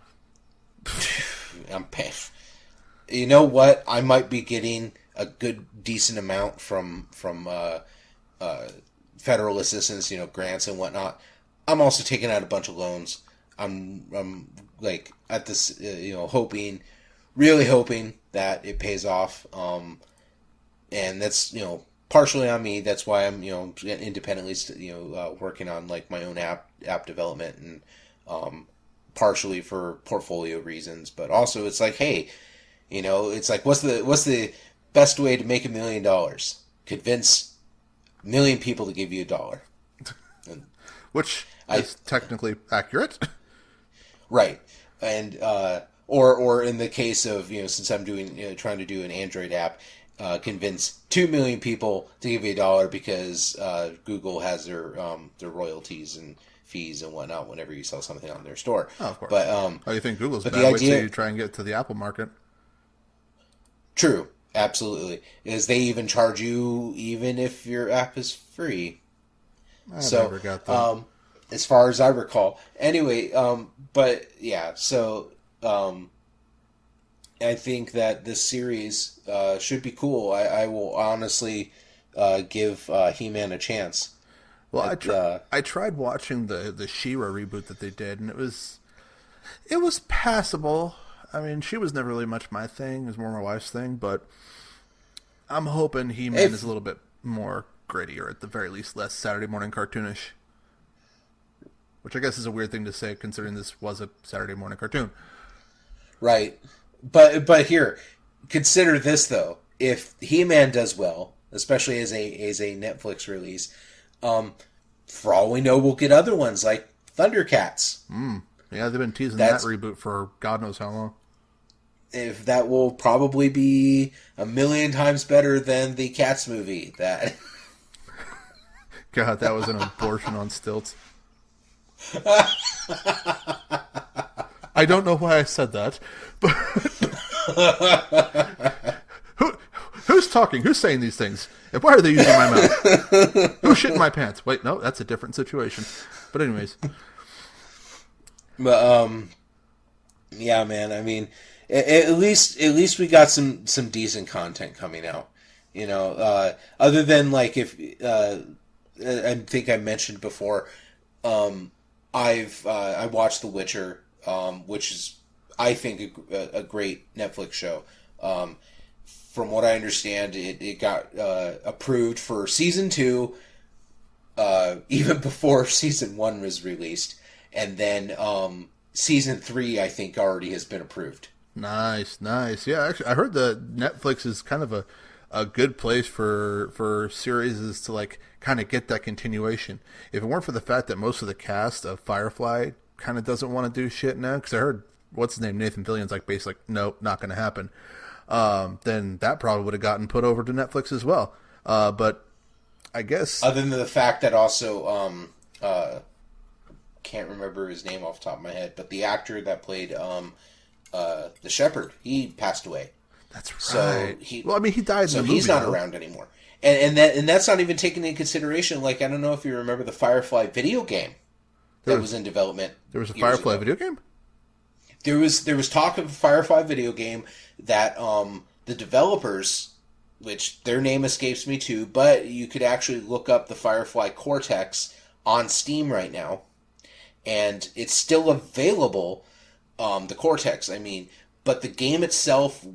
I'm paying. You know what? I might be getting a good, decent amount from federal assistance, grants and whatnot. I'm also taking out a bunch of loans. I'm like at this, hoping, really hoping that it pays off. And that's partially on me. That's why I'm independently working on like my own app development, and partially for portfolio reasons, but also it's like, hey, it's like what's the best way to make $1 million? Convince 1 million people to give you $1. And Which is technically accurate. right, and or in the case of since I'm doing trying to do an Android app, convince 2 million people to give you $1 because Google has their royalties and fees and whatnot whenever you sell something on their store. Oh, of course. But Oh, you think Google's but bad? the Wait till idea- you try and get to the Apple market. True, absolutely, is they even charge you even if your app is free. I never got that. As far as I recall. Anyway, but yeah, so I think that this series should be cool. I will honestly give He-Man a chance. Well, I tried watching the She-Ra reboot that they did, and it was passable. I mean, she was never really much my thing; it was more my wife's thing. But I'm hoping He-Man is a little bit more gritty, or at the very least, less Saturday morning cartoonish. Which I guess is a weird thing to say, considering this was a Saturday morning cartoon. Right, but here, consider this though: if He-Man does well, especially as a Netflix release, for all we know, we'll get other ones like Thundercats. Yeah, they've been teasing that reboot for God knows how long. If that will probably be 1 million times better than the Cats movie. That God, that was an abortion on stilts. I don't know why I said that, but who's talking? Who's saying these things? And why are they using my mouth? Who's shitting my pants? Wait, no, that's a different situation. But anyways, but yeah, man. I mean, at least we got some decent content coming out. Other than like if I think I mentioned before, I watched The Witcher, which is I think a great Netflix show. From what I understand, it got approved for season 2, even before season 1 was released, and then season 3 I think already has been approved. Nice. Yeah, actually, I heard that Netflix is kind of a good place for series is to like kind of get that continuation. If it weren't for the fact that most of the cast of Firefly kind of doesn't want to do shit now, because I heard what's his name, Nathan Fillion's like basically like, nope, not going to happen. Then that probably would have gotten put over to Netflix as well. But I guess other than the fact that also can't remember his name off the top of my head, but the actor that played the Shepherd, he passed away. That's right. So he died in the movie. So he's not though. around anymore. And that's not even taken into consideration. Like, I don't know if you remember the Firefly video game that was in development. There was a Firefly video game? There was talk of a Firefly video game that the developers, which their name escapes me too, but you could actually look up the Firefly Cortex on Steam right now, and it's still available. The Cortex, I mean, but the game itself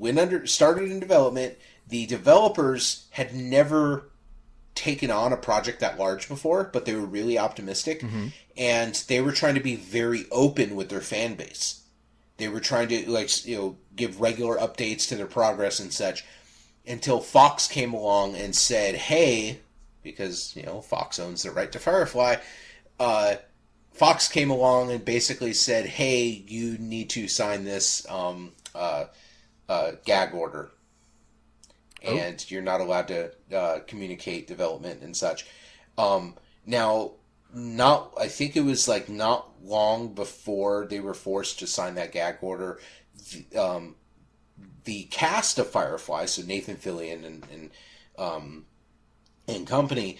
started in development. The developers had never taken on a project that large before, but they were really optimistic, and they were trying to be very open with their fan base. They were trying to give regular updates to their progress and such, until Fox came along and said, "Hey," because Fox owns the right to Firefly. Fox came along and basically said, "Hey, you need to sign this gag order, and you're not allowed to communicate development and such." Now, I think it was like not long before they were forced to sign that gag order. The cast of Firefly, so Nathan Fillion and company,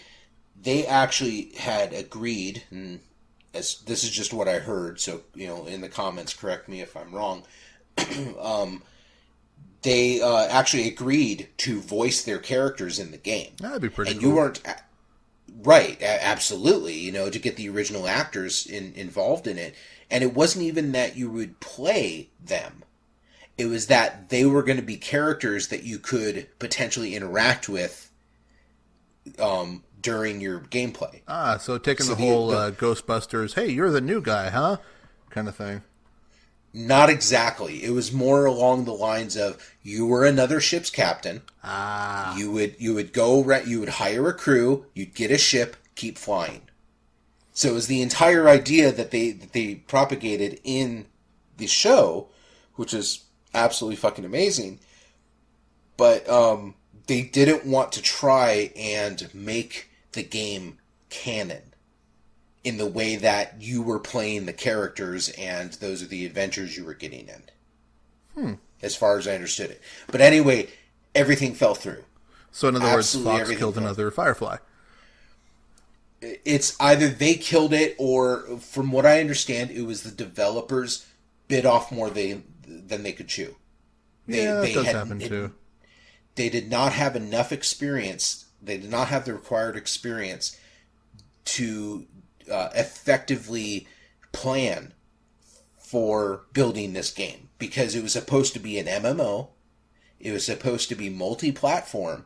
they actually had agreed, and this is just what I heard, so in the comments correct me if I'm wrong. They actually agreed to voice their characters in the game. That'd be pretty and cool. You weren't right, absolutely. To get the original actors involved in it, and it wasn't even that you would play them. It was that they were going to be characters that you could potentially interact with during your gameplay. So taking the whole Ghostbusters, hey, you're the new guy, huh? Kind of thing. Not exactly. It was more along the lines of you were another ship's captain. You would go. You would hire a crew. You'd get a ship. Keep flying. So it was the entire idea that they propagated in the show, which is absolutely fucking amazing. But they didn't want to try and make the game canon in the way that you were playing the characters and those are the adventures you were getting in. As far as I understood it. But anyway, everything fell through. So in other words, Fox killed another Firefly. It's either they killed it, or from what I understand, it was the developers bit off more than they could chew. That does happen too. They did not have enough experience. They did not have the required experience to effectively plan for building this game, because it was supposed to be an MMO. It was supposed to be multi-platform,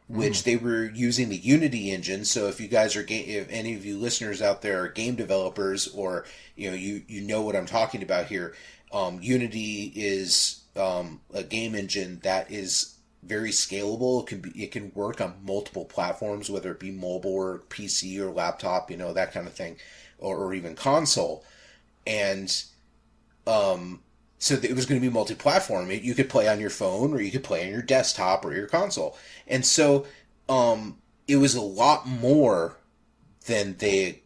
which they were using the Unity engine. So if you guys are if any of you listeners out there are game developers, or you know what I'm talking about here, Unity is a game engine that is very scalable. It can work on multiple platforms, whether it be mobile or PC or laptop, that kind of thing, or even console. And so it was going to be multi-platform. You could play on your phone, or you could play on your desktop or your console. And so it was a lot more than they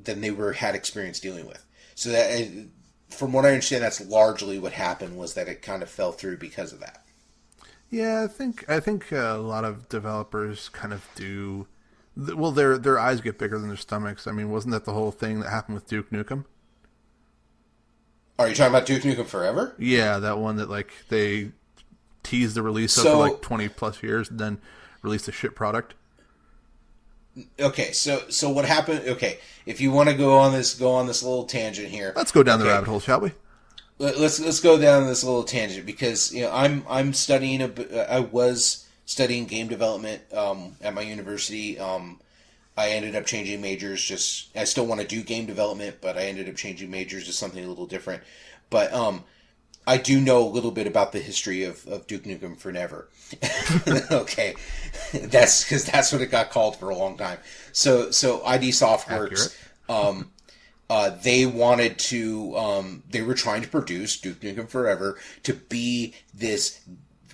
had experience dealing with. So that, from what I understand, that's largely what happened, was that it kind of fell through because of that. Yeah, I think a lot of developers kind of do. Well, their eyes get bigger than their stomachs. I mean, wasn't that the whole thing that happened with Duke Nukem? Are you talking about Duke Nukem Forever? Yeah, that one that they teased the release of for 20 plus years and then released a shit product. Okay, so what happened? Okay, if you want to go on this little tangent here, let's go down the rabbit hole, shall we? Let's go down this little tangent, because I'm studying I was studying game development at my university. I ended up changing majors. I still want to do game development, but I ended up changing majors to something a little different. But I do know a little bit about the history of Duke Nukem Forever. Okay, that's because that's what it got called for a long time. So ID Softworks they wanted to, they were trying to produce Duke Nukem Forever to be this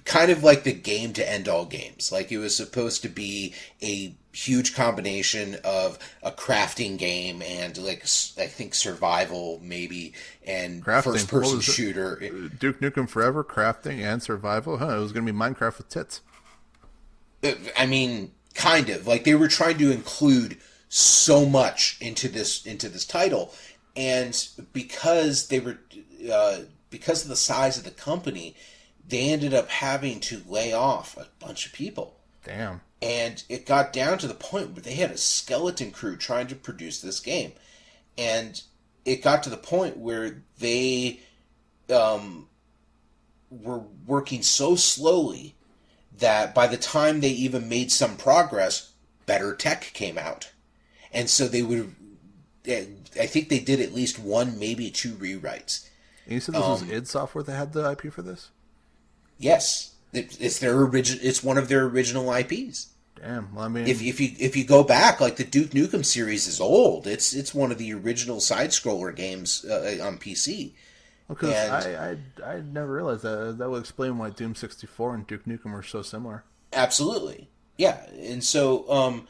kind of like the game to end all games. Like, it was supposed to be a huge combination of a crafting game and, like, I think survival maybe, and first person shooter. Duke Nukem Forever, crafting and survival? Huh, it was going to be Minecraft with tits. I mean, kind of. Like, they were trying to include so much into this title, and because they were because of the size of the company, they ended up having to lay off a bunch of people. Damn. And it got down to the point where they had a skeleton crew trying to produce this game, and it got to the point where they were working so slowly that by the time they even made some progress, better tech came out. And so they would, I think they did at least one, maybe two rewrites. And you said this was id Software that had the IP for this? Yes, it's their original. It's one of their original IPs. Damn, well, I mean, if you go back, like the Duke Nukem series is old. It's one of the original side scroller games on PC. Because I never realized that. That would explain why Doom 64 and Duke Nukem are so similar. Absolutely, yeah. And so,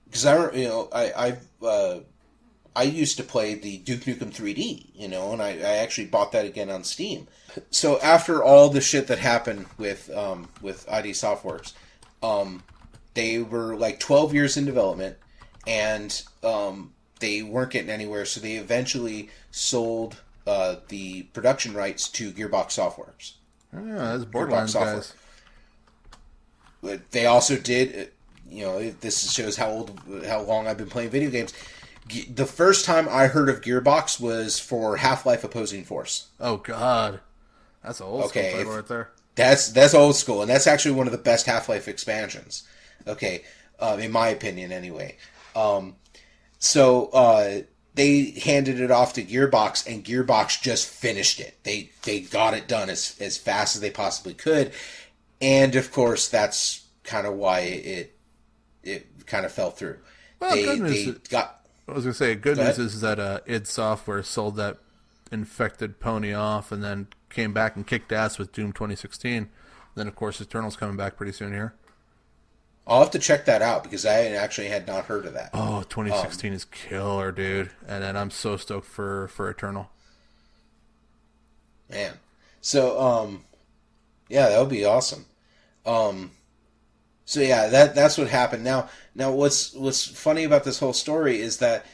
because I used to play the Duke Nukem 3D, and I actually bought that again on Steam. So after all the shit that happened with ID Softworks, they were like 12 years in development, and they weren't getting anywhere, so they eventually sold the production rights to Gearbox Softworks. Oh, yeah, that's Borderlands guys. But they also did, this shows how long I've been playing video games. The first time I heard of Gearbox was for Half-Life Opposing Force. Oh, God. That's an old school title right there. That's old school, and that's actually one of the best Half-Life expansions. Okay, in my opinion, anyway. So they handed it off to Gearbox, and Gearbox just finished it. They got it done as fast as they possibly could, and of course, that's kind of why it kind of fell through. Well, I was gonna say, good news is that id Software sold that infected pony off, and then came back and kicked ass with Doom 2016. Then, of course, Eternal's coming back pretty soon here. I'll have to check that out, because I actually had not heard of that. Oh, 2016 is killer, dude. And then I'm so stoked for Eternal. Man. So, yeah, that would be awesome. So yeah, that's what happened. Now what's funny about this whole story is that,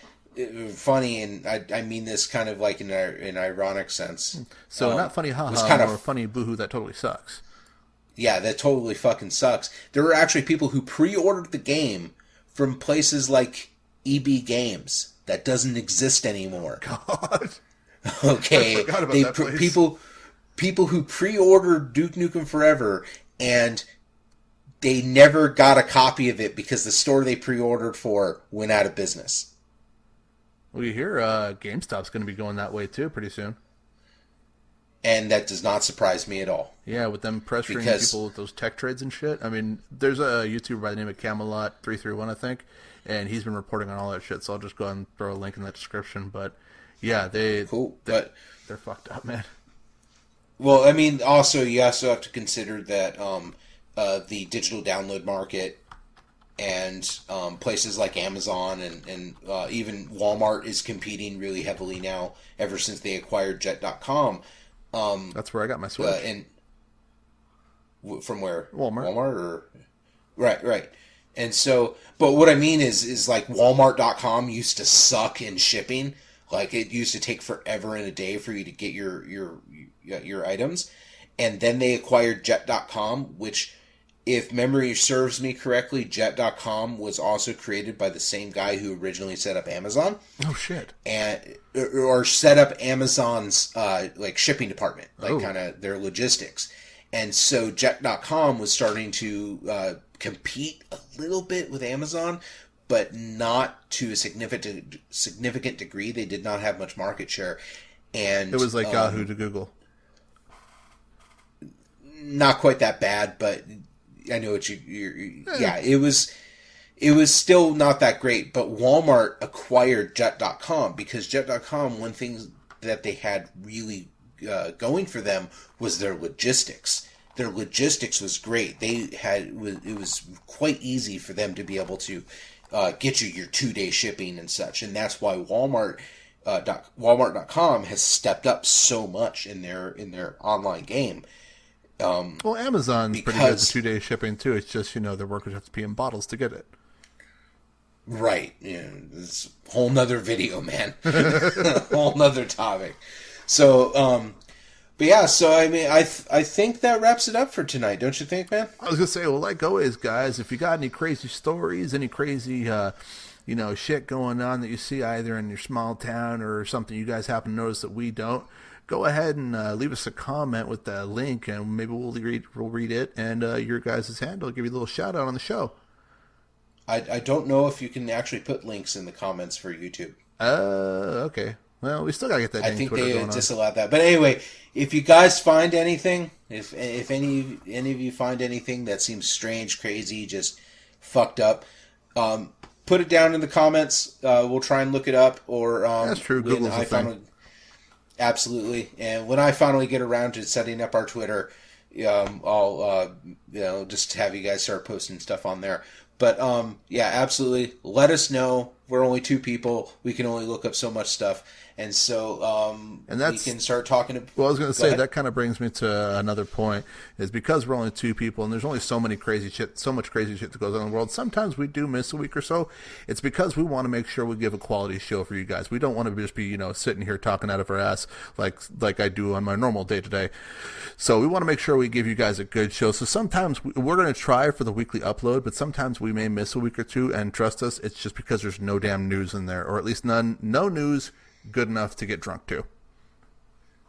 funny, and I mean this kind of like in an ironic sense. So not funny haha, or funny boohoo, that totally sucks. Yeah, that totally fucking sucks. There were actually people who pre-ordered the game from places like EB Games that doesn't exist anymore. God. Okay. I forgot about that place. People who pre-ordered Duke Nukem Forever, and they never got a copy of it because the store they pre-ordered for went out of business. Well, you hear GameStop's going to be going that way too pretty soon. And that does not surprise me at all. Yeah, with them pressuring people with those tech trades and shit. I mean, there's a YouTuber by the name of Camelot331, I think, and he's been reporting on all that shit, so I'll just go ahead and throw a link in the description. But yeah, they're fucked up, man. Well, I mean, also, you also have to consider that the digital download market and places like Amazon and even Walmart is competing really heavily now ever since they acquired Jet.com. That's where I got my Switch. And from where? Walmart. Or right. And so, but what I mean is like Walmart.com used to suck in shipping. Like, it used to take forever and a day for you to get your items. And then they acquired Jet.com, which, if memory serves me correctly, Jet.com was also created by the same guy who originally set up Amazon. Oh, shit. Or set up Amazon's like shipping department, like kind of their logistics. And so Jet.com was starting to compete a little bit with Amazon, but not to a significant degree. They did not have much market share. And it was like Yahoo to Google. Not quite that bad, but I know what you're yeah, it was it was still not that great, but Walmart acquired Jet.com because Jet.com, one thing that they had really going for them was their logistics. Their logistics was great. It was quite easy for them to be able to get you your 2-day shipping and such, and that's why Walmart.com has stepped up so much in their online game. Well, Amazon's pretty good at the 2-day shipping too. It's just their workers have to pee in bottles to get it. Right. It's a whole nother video, man. A whole nother topic. So, but yeah, so I mean, I think that wraps it up for tonight, don't you think, man? I was gonna say, well, like always, guys, if you got any crazy stories, any crazy, shit going on that you see either in your small town or something you guys happen to notice that we don't, go ahead and leave us a comment with that link, and maybe we'll read it, and your guys' handle, give you a little shout out on the show. I don't know if you can actually put links in the comments for YouTube. Okay. Well, we still gotta get that. I think Twitter they disallowed that. But anyway, if you guys find anything, if any of you find anything that seems strange, crazy, just fucked up, put it down in the comments. We'll try and look it up. Or that's true. Google's a thing. Absolutely. And when I finally get around to setting up our Twitter, I'll just have you guys start posting stuff on there. But yeah, absolutely. Let us know. We're only 2 people. We can only look up so much stuff, and so we can start talking. Well, I was going to say that kind of brings me to another point. Is because we're only 2 people, and there's only so much crazy shit that goes on in the world. Sometimes we do miss a week or so. It's because we want to make sure we give a quality show for you guys. We don't want to just be sitting here talking out of our ass like I do on my normal day to day. So we want to make sure we give you guys a good show. So sometimes we're going to try for the weekly upload, but sometimes we may miss a week or 2, and trust us, it's just because there's no damn news in there, or at least no news good enough to get drunk to.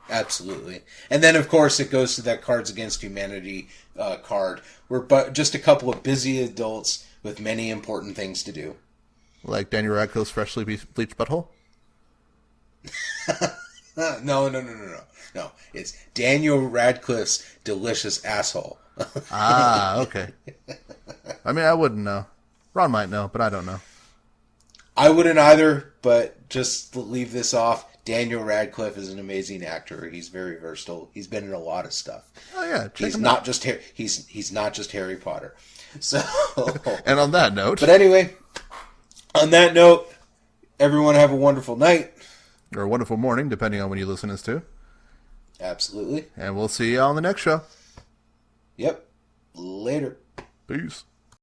Absolutely. And then, of course, it goes to that Cards Against Humanity card. We're just a couple of busy adults with many important things to do. Like Daniel Radcliffe's freshly bleached butthole? No. It's Daniel Radcliffe's delicious asshole. Okay. I mean, I wouldn't know. Ron might know, but I don't know. I wouldn't either, but just leave this off. Daniel Radcliffe is an amazing actor. He's very versatile. He's been in a lot of stuff. Oh yeah, he's not just he's not just Harry Potter. So, and on that note, but anyway, on that note, everyone have a wonderful night or a wonderful morning, depending on when you listen us to. Absolutely, and we'll see you on the next show. Yep. Later. Peace.